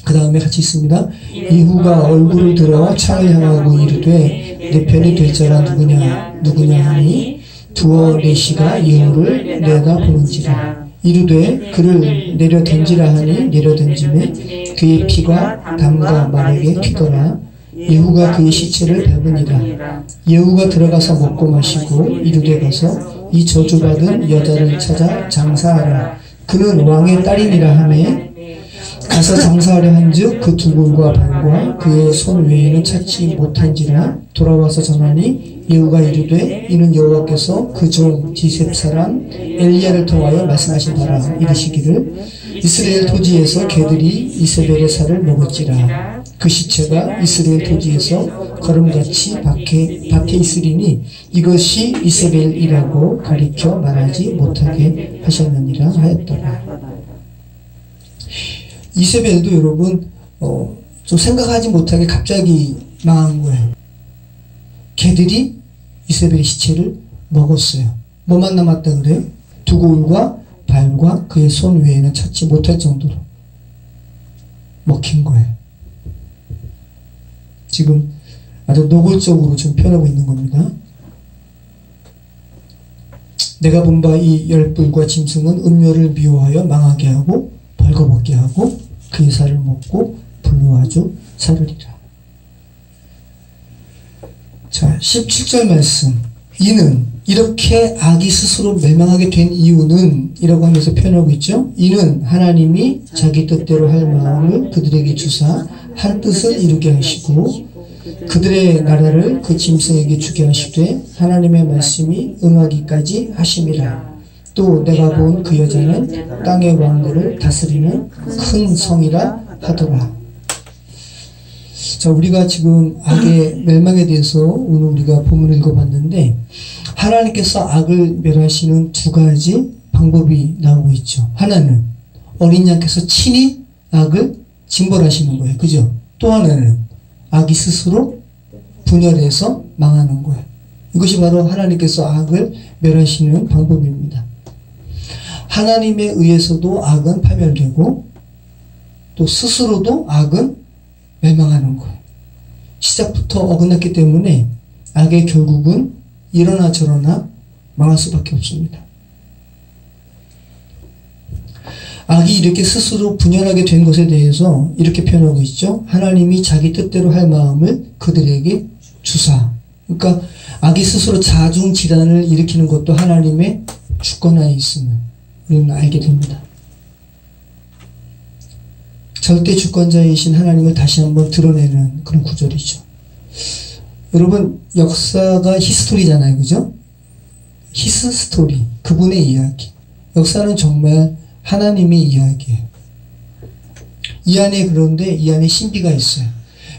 그 다음에 같이 있습니다. 예후가 얼굴을 들어 창을 향하고 이르되 내 편이 될 자가 누구냐 하니 두어 레시가 예후를 내다보는지라. 이르되 그를 내려던지라 하니 내려던짐에 그의 피가 담과 말에게 튀더라. 예후가 그의 시체를 밟으니라. 예후가 들어가서 먹고 마시고 이르되 가서 이 저주받은 여자를 찾아 장사하라. 그는 왕의 딸이니라 하매 가서 장사하려 한즉 그 두골과 발과 그의 손 외에는 찾지 못한지라. 돌아와서 전하니 예후가 이르되 이는 여호와께서 그 종 디셉 사람 엘리야를 통하여 말씀하신 바라. 이르시기를 이스라엘 토지에서 개들이 이세벨의 살을 먹었지라. 그 시체가 이스라엘 토지에서 걸음같이 밭에 있으리니 이것이 이세벨이라고 가리켜 말하지 못하게 하셨느니라 하였더라. 이세벨도 여러분 좀 생각하지 못하게 갑자기 망한 거예요. 개들이 이세벨의 시체를 먹었어요. 뭐만 남았다 그래요? 두골과 발과 그의 손 외에는 찾지 못할 정도로 먹힌 거예요. 지금 아주 노골적으로 지금 표현하고 있는 겁니다. 내가 본 바 이 열불과 짐승은 음료를 미워하여 망하게 하고 벌거벗게 하고 그의 살을 먹고 불로 아주 사르리라. 자, 17절 말씀. 이는 이렇게 악이 스스로 멸망하게 된 이유는 이라고 하면서 표현하고 있죠. 이는 하나님이 자기 뜻대로 할 마음을 그들에게 주사 한 뜻을 이루게 하시고 그들의 나라를 그 짐승에게 주게 하시되 하나님의 말씀이 응하기까지 하심이라. 또 내가 본 그 여자는 땅의 왕들을 다스리는 큰 성이라 하더라. 자, 우리가 지금 악의 멸망에 대해서 오늘 우리가 본문을 읽어봤는데 하나님께서 악을 멸하시는 두 가지 방법이 나오고 있죠. 하나는 어린 양께서 친히 악을 징벌하시는 거예요. 그죠? 또 하나는 악이 스스로 분열해서 망하는 거예요. 이것이 바로 하나님께서 악을 멸하시는 방법입니다. 하나님에 의해서도 악은 파멸되고 또 스스로도 악은 멸망하는 거예요. 시작부터 어긋났기 때문에 악의 결국은 이러나 저러나 망할 수밖에 없습니다. 악이 이렇게 스스로 분열하게 된 것에 대해서 이렇게 표현하고 있죠. 하나님이 자기 뜻대로 할 마음을 그들에게 주사. 그러니까 악이 스스로 자중질환을 일으키는 것도 하나님의 주권하에 있음을 우리는 알게 됩니다. 절대 주권자이신 하나님을 다시 한번 드러내는 그런 구절이죠. 여러분, 역사가 히스토리잖아요. 그죠? 히스토리, 그분의 이야기. 역사는 정말 하나님의 이야기예요. 이 안에 그런데 이 안에 신비가 있어요.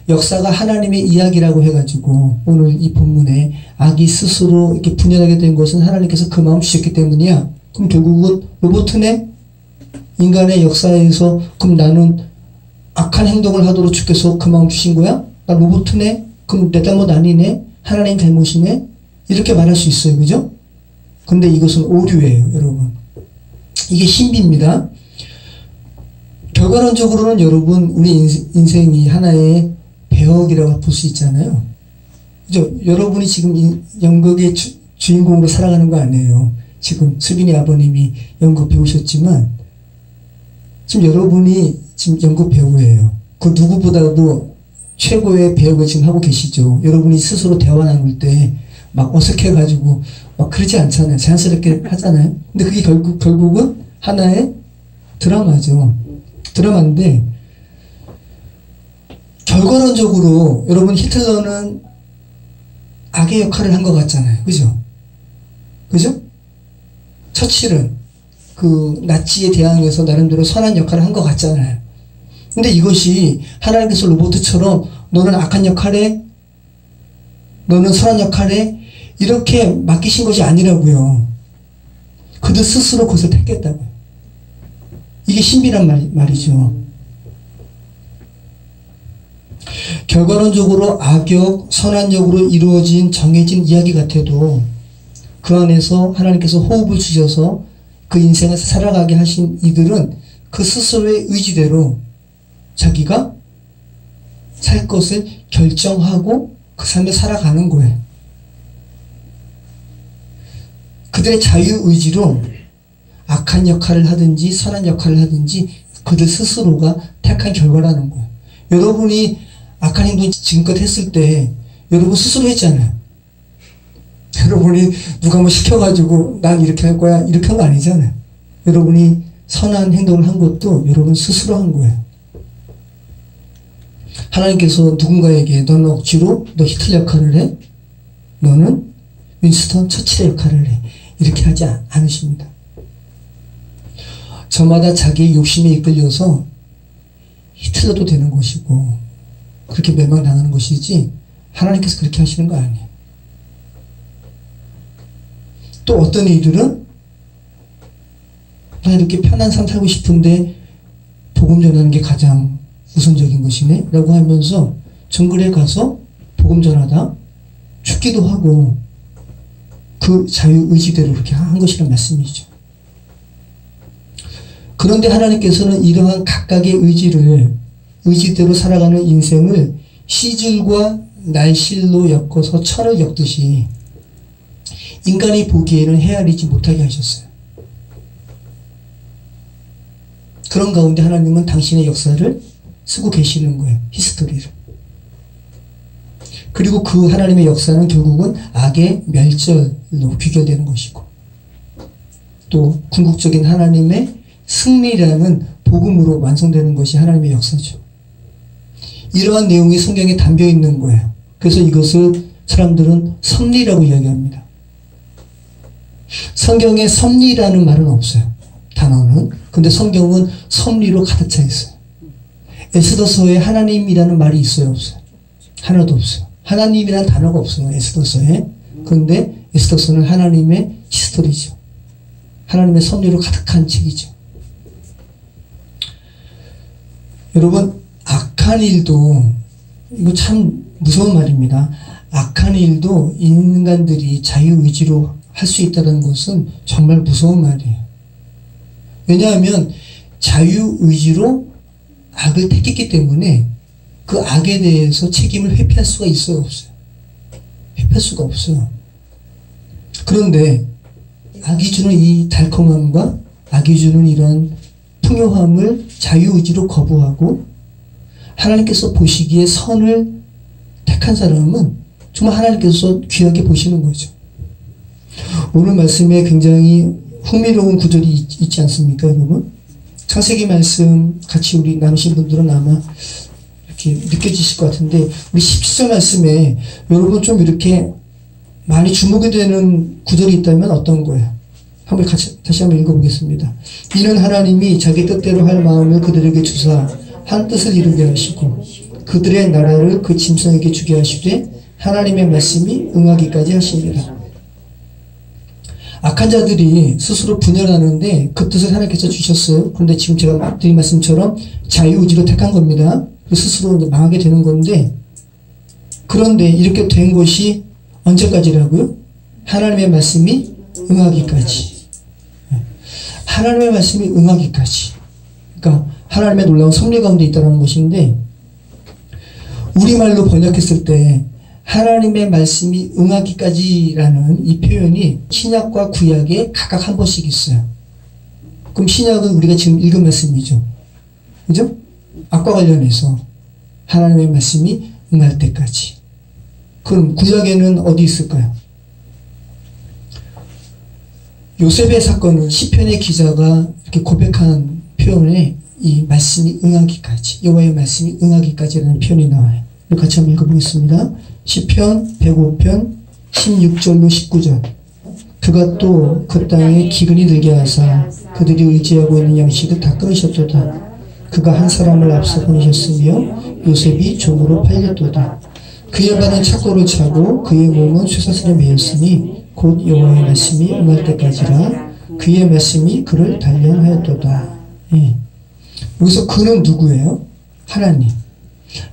역사가 하나님의 이야기라고 해가지고 오늘 이 본문에 악이 스스로 이렇게 분열하게 된 것은 하나님께서 그 마음 주셨기 때문이야. 그럼 결국은 로봇네? 인간의 역사에서 그럼 나는 악한 행동을 하도록 주께서 그 마음 주신 거야? 나 로봇네? 그럼 내 잘못 아니네? 하나님 잘못이네? 이렇게 말할 수 있어요. 그죠? 근데 이것은 오류예요. 여러분. 이게 신비입니다. 결과론적으로는 여러분 우리 인생이 하나의 배역이라고 볼 수 있잖아요. 그죠? 여러분이 지금 연극의 주인공으로 살아가는 거 아니에요. 지금 수빈이 아버님이 연극 배우셨지만 지금 여러분이 지금 연극 배우예요. 그 누구보다도 최고의 배역을 지금 하고 계시죠. 여러분이 스스로 대화 나눌 때 막 어색해가지고 막 그러지 않잖아요. 자연스럽게 하잖아요. 근데 그게 결국은 하나의 드라마죠. 드라마인데 결과론적으로 여러분 히틀러는 악의 역할을 한 것 같잖아요. 그죠? 그죠? 처칠은 그 나치에 대항해서 나름대로 선한 역할을 한 것 같잖아요. 근데 이것이 하나님께서 로봇처럼 너는 악한 역할에 너는 선한 역할에 이렇게 맡기신 것이 아니라고요. 그들 스스로 그것을 택했다고요. 이게 신비란 말이죠. 결과론적으로 악역, 선한역으로 이루어진 정해진 이야기 같아도 그 안에서 하나님께서 호흡을 주셔서 그 인생을 살아가게 하신 이들은 그 스스로의 의지대로 자기가 살 것을 결정하고 그 삶을 살아가는 거예요. 그들의 자유의지로 악한 역할을 하든지 선한 역할을 하든지 그들 스스로가 택한 결과라는 거예요. 여러분이 악한 행동 지금껏 했을 때 여러분 스스로 했잖아요. 여러분이 누가 뭐 시켜가지고 난 이렇게 할 거야 이렇게 한 거 아니잖아요. 여러분이 선한 행동을 한 것도 여러분 스스로 한 거예요. 하나님께서 누군가에게 너는 억지로 너 히틀러 역할을 해? 너는 윈스턴 처칠의 역할을 해. 이렇게 하지 않으십니다. 저마다 자기의 욕심에 이끌려서 히틀러도 되는 것이고 그렇게 멸망당하는 것이지 하나님께서 그렇게 하시는 거 아니에요. 또 어떤 이들은 나 이렇게 편한 삶 살고 싶은데 복음 전하는 게 가장 우선적인 것이네 라고 하면서 정글에 가서 복음 전하다 죽기도 하고 그 자유의지대로 그렇게 한 것이란 말씀이죠. 그런데 하나님께서는 이러한 각각의 의지대로 살아가는 인생을 시줄과 날실로 엮어서 철을 엮듯이 인간이 보기에는 헤아리지 못하게 하셨어요. 그런 가운데 하나님은 당신의 역사를 쓰고 계시는 거예요. 히스토리를. 그리고 그 하나님의 역사는 결국은 악의 멸절로 귀결되는 것이고 또 궁극적인 하나님의 승리라는 복음으로 완성되는 것이 하나님의 역사죠. 이러한 내용이 성경에 담겨 있는 거예요. 그래서 이것을 사람들은 섭리라고 이야기합니다. 성경에 섭리라는 말은 없어요. 단어는. 근데 성경은 섭리로 가득 차 있어요. 에스더서에 하나님이라는 말이 있어요? 없어요? 하나도 없어요. 하나님이라는 단어가 없어요. 에스더서에. 그런데 에스더서는 하나님의 히스토리죠. 하나님의 섭리로 가득한 책이죠. 여러분, 악한 일도, 이거 참 무서운 말입니다. 악한 일도 인간들이 자유의지로 할 수 있다는 것은 정말 무서운 말이에요. 왜냐하면 자유의지로 악을 택했기 때문에 그 악에 대해서 책임을 회피할 수가 있어요? 없어요? 회피할 수가 없어요. 그런데 악이 주는 이 달콤함과 악이 주는 이런 풍요함을 자유의지로 거부하고 하나님께서 보시기에 선을 택한 사람은 정말 하나님께서 귀하게 보시는 거죠. 오늘 말씀에 굉장히 흥미로운 구절이 있지 않습니까, 여러분? 창세기 말씀 같이 우리 나누신 분들은 아마 이렇게 느껴지실 것 같은데, 우리 17절 말씀에 여러분 좀 이렇게 많이 주목이 되는 구절이 있다면 어떤 거예요? 한번 다시 한번 읽어보겠습니다. 이는 하나님이 자기 뜻대로 할 마음을 그들에게 주사 한 뜻을 이루게 하시고 그들의 나라를 그 짐승에게 주게 하시되 하나님의 말씀이 응하기까지 하십니다. 악한 자들이 스스로 분열하는데 그 뜻을 하나님께서 주셨어요. 그런데 지금 제가 드린 말씀처럼 자유의지로 택한 겁니다. 스스로 이제 망하게 되는 건데, 그런데 이렇게 된 것이 언제까지라고요? 하나님의 말씀이 응하기까지. 하나님의 말씀이 응하기까지. 그러니까 하나님의 놀라운 섭리 가운데 있다는 것인데, 우리말로 번역했을 때 하나님의 말씀이 응하기까지라는 이 표현이 신약과 구약에 각각 한 번씩 있어요. 그럼 신약은 우리가 지금 읽은 말씀이죠. 그죠? 악과 관련해서 하나님의 말씀이 응할 때까지. 그럼 구약에는 어디 있을까요? 요셉의 사건을 시편의 기자가 이렇게 고백한 표현에 이 말씀이 응하기까지, 여호와의 말씀이 응하기까지라는 표현이 나와요. 같이 한번 읽어보겠습니다. 시편 105편 16절로 19절. 그가 또 그 땅에 기근이 들게 하사 그들이 의지하고 있는 양식을 다 끊으셨도다. 그가 한 사람을 앞서 보내셨으며 요셉이 종으로 팔렸도다. 그의 발은 착고를 차고 그의 몸은 쇠사슬에 매였으니 곧 여호와의 말씀이 응할 때까지라. 그의 말씀이 그를 단련하였도다. 예. 여기서 그는 누구예요? 하나님.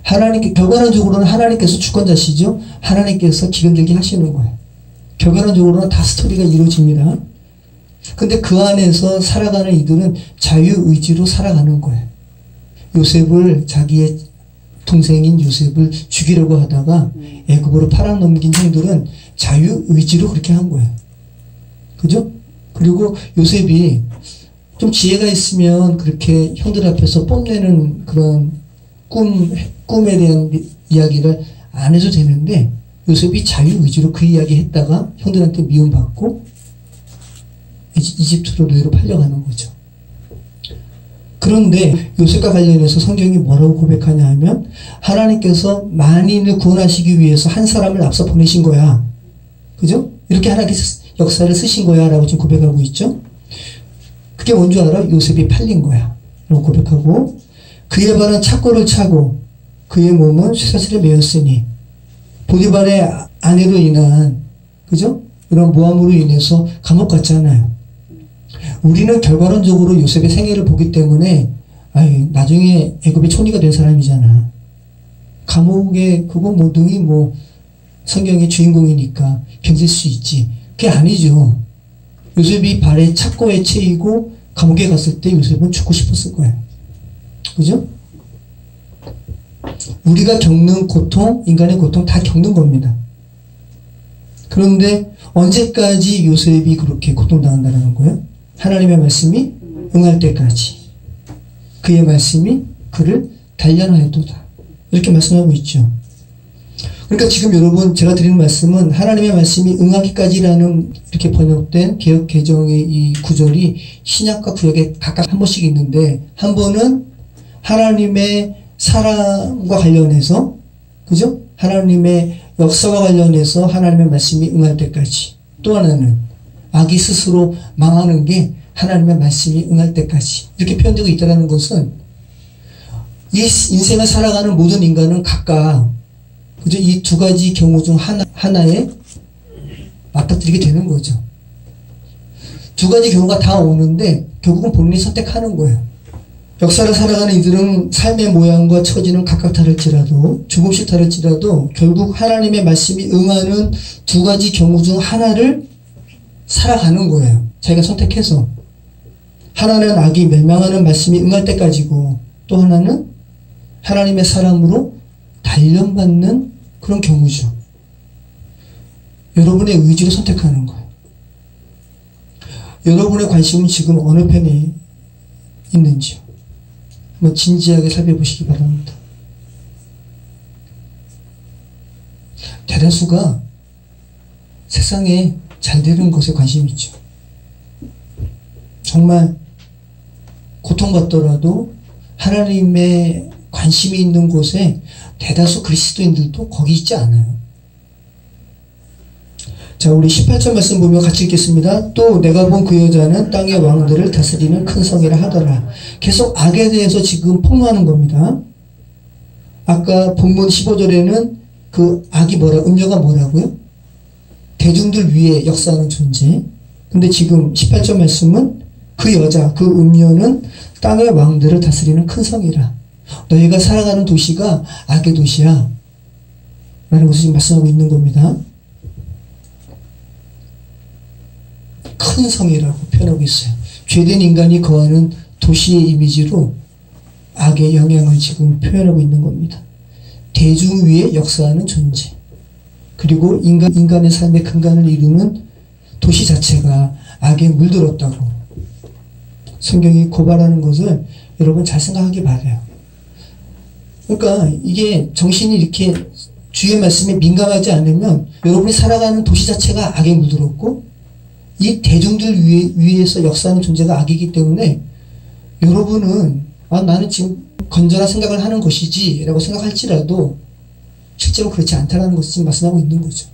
하나님께, 결과론적으로는 하나님께서 주권자시죠. 하나님께서 기름들게 하시는 거예요. 결과론적으로는 다 스토리가 이루어집니다. 근데 그 안에서 살아가는 이들은 자유의지로 살아가는 거예요. 요셉을, 자기의 동생인 요셉을 죽이려고 하다가 애굽으로 팔아넘긴 형들은 자유의지로 그렇게 한 거예요. 그죠? 그리고 요셉이 좀 지혜가 있으면 그렇게 형들 앞에서 뽐내는 그런 꿈에 대한 이야기를 안 해도 되는데, 요셉이 자유의지로 그 이야기 했다가 형들한테 미움받고 이집트로 노예로 팔려가는 거죠. 그런데 요셉과 관련해서 성경이 뭐라고 고백하냐 하면, 하나님께서 만인을 구원하시기 위해서 한 사람을 앞서 보내신 거야. 그죠? 이렇게 하나님께서 역사를 쓰신 거야 라고 지금 고백하고 있죠. 그게 뭔지 알아? 요셉이 팔린 거야 라고 고백하고, 그의 발은 착고를 차고 그의 몸은 쇠사슬에 매였으니, 보디발의 아내로 인한, 그죠? 이런 모함으로 인해서 감옥 갔잖아요. 우리는 결과론적으로 요셉의 생애를 보기 때문에, 나중에 애굽의 총리가 된 사람이잖아. 감옥에 그거 뭐 등이 뭐 성경의 주인공이니까 견딜 수 있지. 그게 아니죠. 요셉이 발에 착고에 채이고 감옥에 갔을 때 요셉은 죽고 싶었을 거예요. 그죠? 우리가 겪는 고통, 인간의 고통 다 겪는 겁니다. 그런데 언제까지 요셉이 그렇게 고통당한다는 거예요? 하나님의 말씀이 응할 때까지. 그의 말씀이 그를 단련하였도다. 이렇게 말씀하고 있죠. 그러니까 지금 여러분 제가 드리는 말씀은 하나님의 말씀이 응하기까지라는 이렇게 번역된 개역 개정의 이 구절이 신약과 구약에 각각 한 번씩 있는데, 한 번은 하나님의 사랑과 관련해서, 그죠? 하나님의 역사와 관련해서 하나님의 말씀이 응할 때까지. 또 하나는 악이 스스로 망하는 게 하나님의 말씀이 응할 때까지. 이렇게 표현되고 있다는 것은 이 인생을 살아가는 모든 인간은 각각, 그죠? 이 두 가지 경우 중 하나에 맞닥뜨리게 되는 거죠. 두 가지 경우가 다 오는데 결국은 본인이 선택하는 거예요. 역사를 살아가는 이들은 삶의 모양과 처지는 각각 다를지라도, 조금씩 다를지라도 결국 하나님의 말씀이 응하는 두 가지 경우 중 하나를 살아가는 거예요. 자기가 선택해서. 하나는 악이 멸망하는 말씀이 응할 때까지고, 또 하나는 하나님의 사랑으로 단련받는 그런 경우죠. 여러분의 의지로 선택하는 거예요. 여러분의 관심은 지금 어느 편에 있는지요? 한번 진지하게 살펴보시기 바랍니다. 대다수가 세상에 잘 되는 것에 관심이 있죠. 정말 고통받더라도 하나님의 관심이 있는 곳에 대다수 그리스도인들도 거기 있지 않아요. 자, 우리 18절 말씀 보면 같이 읽겠습니다. 또 내가 본 그 여자는 땅의 왕들을 다스리는 큰 성이라 하더라. 계속 악에 대해서 지금 폭로하는 겁니다. 아까 본문 15절에는 그 악이 음녀가 뭐라고요? 대중들 위에 역사하는 존재. 근데 지금 18절 말씀은 그 여자, 그 음녀는 땅의 왕들을 다스리는 큰 성이라. 너희가 살아가는 도시가 악의 도시야 라는 것을 지금 말씀하고 있는 겁니다. 큰 성이라고 표현하고 있어요. 죄된 인간이 거하는 도시의 이미지로 악의 영향을 지금 표현하고 있는 겁니다. 대중 위에 역사하는 존재, 그리고 인간의 삶의 근간을 이루는 도시 자체가 악에 물들었다고 성경이 고발하는 것을 여러분 잘 생각하기 바라요. 그러니까 이게 정신이 이렇게 주의 말씀에 민감하지 않으면 여러분이 살아가는 도시 자체가 악에 물들었고, 이 대중들 위에서 역사하는 존재가 악이기 때문에 여러분은 나는 지금 건전한 생각을 하는 것이지 라고 생각할지라도 실제로 그렇지 않다는 것을 지금 말씀하고 있는 거죠.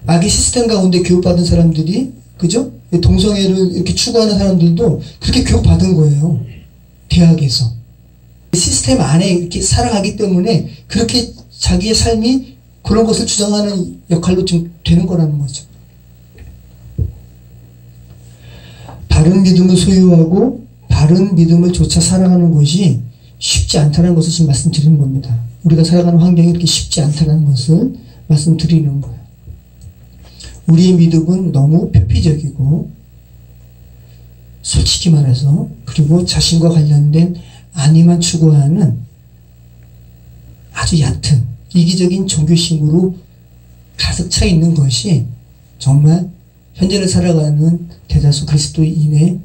악의 시스템 가운데 교육받은 사람들이, 그죠? 동성애를 이렇게 추구하는 사람들도 그렇게 교육받은 거예요. 대학에서. 시스템 안에 이렇게 살아가기 때문에 그렇게 자기의 삶이 그런 것을 주장하는 역할로 좀 되는 거라는 거죠. 바른 믿음을 소유하고 바른 믿음을 조차 살아가는 것이 쉽지 않다는 것을 지금 말씀드리는 겁니다. 우리가 살아가는 환경이 이렇게 쉽지 않다는 것을 말씀드리는 거예요. 우리의 믿음은 너무 표피적이고, 솔직히 말해서, 그리고 자신과 관련된 안위만 추구하는 아주 얕은 이기적인 종교심으로 가득 차 있는 것이 정말 현재를 살아가는 대다수 그리스도인의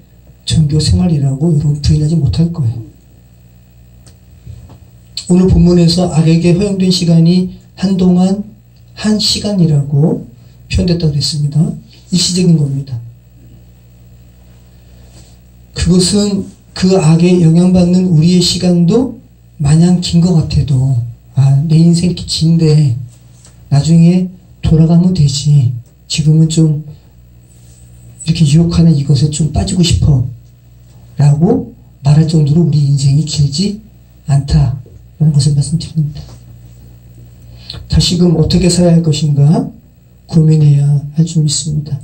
종교 생활이라고 여러분 부인하지 못할 거예요. 오늘 본문에서 악에게 허용된 시간이 한동안 한 시간이라고 표현됐다고 했습니다. 일시적인 겁니다. 그것은 그 악에 영향받는 우리의 시간도 마냥 긴 것 같아도, 내 인생 이렇게 긴데 나중에 돌아가면 되지, 지금은 좀 이렇게 유혹하는 이것에 좀 빠지고 싶어 라고 말할 정도로 우리 인생이 길지 않다 라는 것을 말씀드립니다. 다시금 어떻게 살아야 할 것인가 고민해야 할 줄 믿습니다.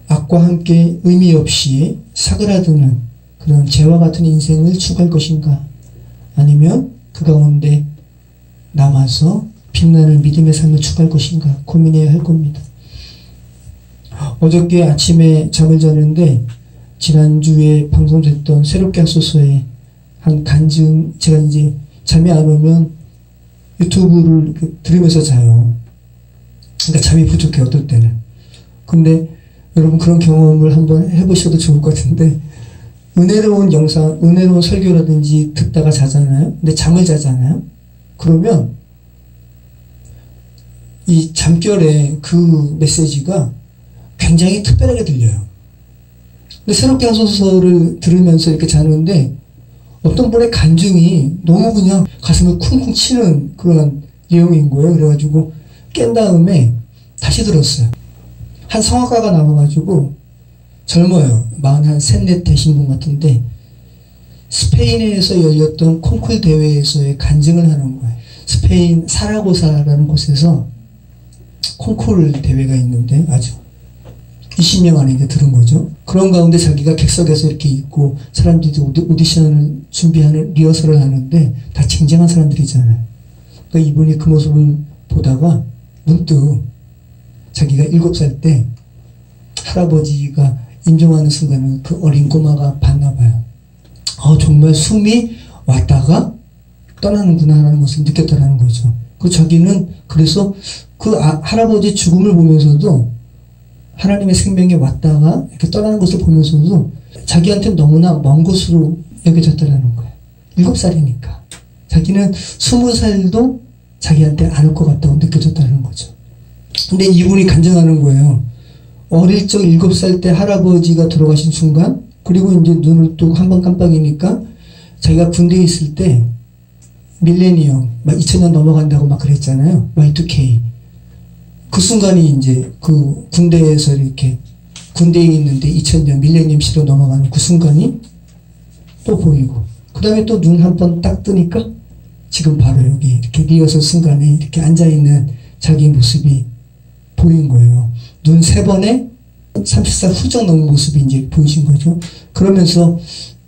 악과 함께 의미 없이 사그라드는 그런 죄와 같은 인생을 추구할 것인가, 아니면 그 가운데 남아서 빛나는 믿음의 삶을 추구할 것인가 고민해야 할 겁니다. 어저께 아침에 잠을 자는데 지난주에 방송됐던 새롭게 하소서의 한 간증, 제가 이제 잠이 안 오면 유튜브를 들으면서 자요. 그러니까 잠이 부족해, 어떨 때는. 근데 여러분 그런 경험을 한번 해보셔도 좋을 것 같은데, 은혜로운 영상, 은혜로운 설교라든지 듣다가 자잖아요. 근데 잠을 자잖아요. 그러면 이 잠결에 그 메시지가 굉장히 특별하게 들려요. 근데 새롭게 하소서를 들으면서 이렇게 자는데 어떤 분의 간증이 너무 그냥 가슴을 쿵쿵 치는 그런 내용인 거예요. 그래가지고 깬 다음에 다시 들었어요. 한 성악가가 나와가지고, 젊어요. 43, 되신 분 같은데 스페인에서 열렸던 콩쿨 대회에서의 간증을 하는 거예요. 스페인 사라고사라는 곳에서 콩쿨 대회가 있는데 아주 20명 안에 이제 들은 거죠. 그런 가운데 자기가 객석에서 이렇게 있고 사람들이 오디션을 준비하는 리허설을 하는데 다 쟁쟁한 사람들이잖아요. 그러니까 이분이 그 모습을 보다가 문득 자기가 7살 때 할아버지가 임종하는 순간에 그 어린 꼬마가 봤나 봐요. 정말 숨이 왔다가 떠나는구나 하는 것을 느꼈다는 거죠. 그 자기는 그래서 그 할아버지 죽음을 보면서도 하나님의 생명이 왔다가 이렇게 떠나는 것을 보면서도 자기한테 너무나 먼 곳으로 여겨졌다는 거예요. 7살이니까. 자기는 20살도 자기한테 안 올 것 같다고 느껴졌다는 거죠. 근데 이분이 간증하는 거예요. 어릴 적 7살 때 할아버지가 돌아가신 순간, 그리고 이제 눈을 뜨고 한번 깜빡이니까 자기가 군대에 있을 때 밀레니엄, 막 2000년 넘어간다고 막 그랬잖아요. Y2K. 그 순간이 이제 그 군대에서 이렇게 군대에 있는데 2000년 밀레니엄 시로 넘어가는 그 순간이 또 보이고, 그 다음에 또 눈 한 번 딱 뜨니까 지금 바로 여기 이렇게 리허설 순간에 이렇게 앉아있는 자기 모습이 보인 거예요. 눈 3번에 30살 훌쩍 넘은 모습이 이제 보이신 거죠. 그러면서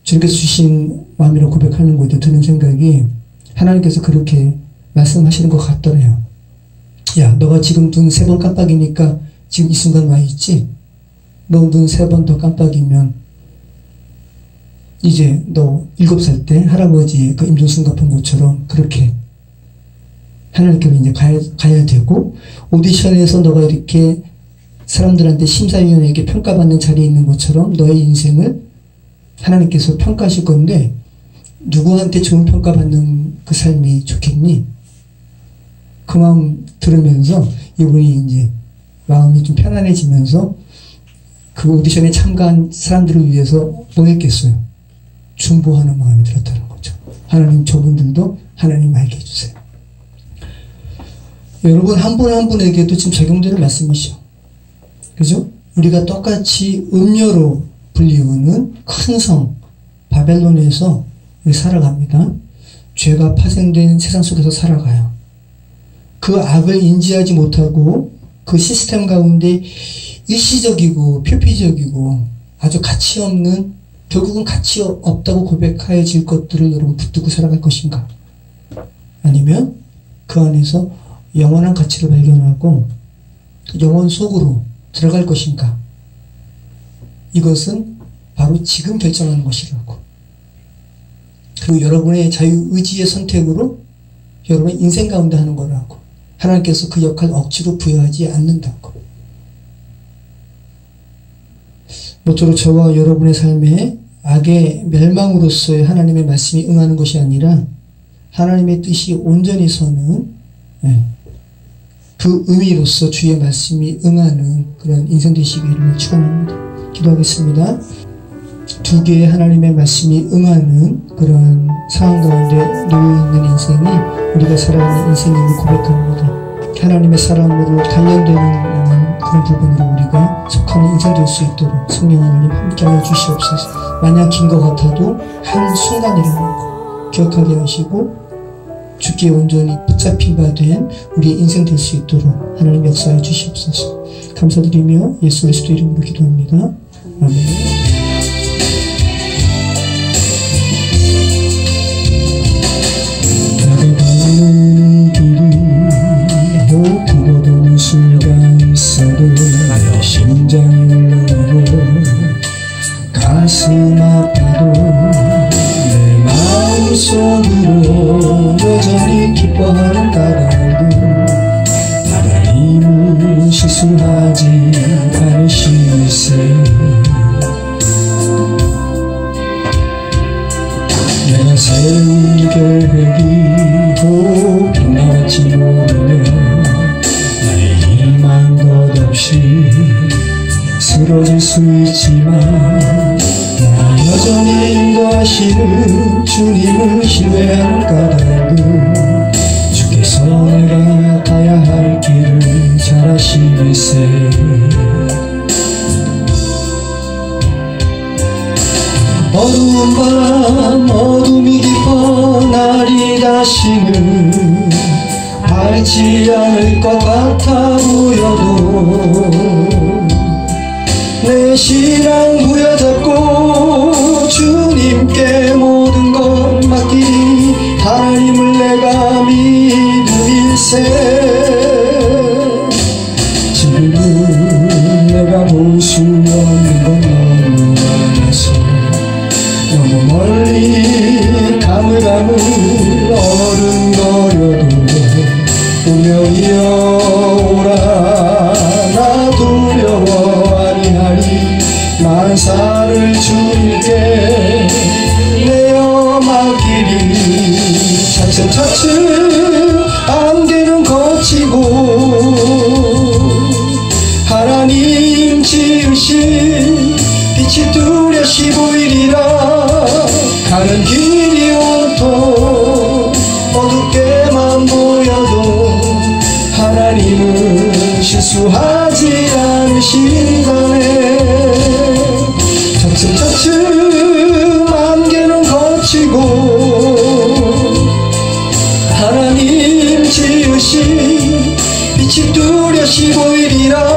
주님께서 주신 마음이라고 고백하는 거죠. 드는 생각이, 하나님께서 그렇게 말씀하시는 것 같더래요. 야, 너가 지금 눈 3번 깜빡이니까 지금 이 순간 와 있지? 너 눈 3번 더 깜빡이면 이제 너 7살 때 할아버지의 그 임종순간 본 것처럼 그렇게 하나님께로 이제 가야 되고, 오디션에서 너가 이렇게 사람들한테 심사위원에게 평가받는 자리에 있는 것처럼 너의 인생을 하나님께서 평가하실 건데, 누구한테 좋은 평가받는 그 삶이 좋겠니? 그 마음 들으면서 이분이 이제 마음이 좀 편안해지면서 그 오디션에 참가한 사람들을 위해서 뭐 했겠어요? 중보하는 마음이 들었다는 거죠. 하나님, 저분들도 하나님 알게 해주세요. 여러분 한 분 한 분에게도 지금 적용되는 말씀이죠. 그죠? 우리가 똑같이 음녀로 불리우는 큰 성 바벨론에서 우리 살아갑니다. 죄가 파생된 세상 속에서 살아가요. 그 악을 인지하지 못하고 그 시스템 가운데 일시적이고 표피적이고 아주 가치 없는, 결국은 가치 없다고 고백하여질 것들을 여러분 붙들고 살아갈 것인가? 아니면 그 안에서 영원한 가치를 발견하고 영원 속으로 들어갈 것인가? 이것은 바로 지금 결정하는 것이라고. 그리고 여러분의 자유의지의 선택으로 여러분의 인생 가운데 하는 거라고. 하나님께서 그 역할 억지로 부여하지 않는다고. 모쪼록 저와 여러분의 삶에 악의 멸망으로서의 하나님의 말씀이 응하는 것이 아니라 하나님의 뜻이 온전히 서는 그 의미로서 주의 말씀이 응하는 그런 인생 되시기를 축원합니다. 기도하겠습니다. 두 개의 하나님의 말씀이 응하는 그런 상황 가운데 놓여있는 인생이 우리가 살아가는 인생임을 고백합니다. 하나님의 사랑으로 단련되는 그런 부분으로 우리가 속하는 인생 될 수 있도록 성령 하나님 함께하여 주시옵소서. 마냥 긴 것 같아도 한 순간이라는 거 기억하게 하시고 주께 온전히 붙잡힌 바 된 우리의 인생 될 수 있도록 하나님 역사해 주시옵소서. 감사드리며 예수 그리스도 이름으로 기도합니다. 아멘. 두고 도는 수가 있어도 내 심장이 울고 가슴 아파도 내 마음속으로 여전히 기뻐하는 까닭은 하나님은 실수하지 않으시세. 내가 세운 계획이 혹 빗나갈지 모르며 나의 희망 덧없이 쓰러질 수 있지만 나 여전히 인도하시는 주님을 신뢰하는 까닭은 주께서 내가 가야 할 길을 잘 아시겠세. 어두운 밤 어둠이 깊어 날이 다시는 밝지 않을 것 같아 보여도 내 신앙 부여잡고 주님께 모든 것 맡기니 하나님을 내가 믿음일세. 지금은 내가 볼 수 없는 건 너무 많아서 너무 멀리 가물가물 어른거려도 운명이여 오라 나 두려워 아니하리. 만사를 주님께 내어 맡기리. 차츰차츰 안개는 거치고 하나님 지으신 빛이 뚜렷이 보이리라. 가는 길이 온통 어둡게만 보여도 하나님은 실수하지 않으신다네. 차츰차츰 안개는 거치고 하나님 지으신 빛이 뚜렷이 보이리라.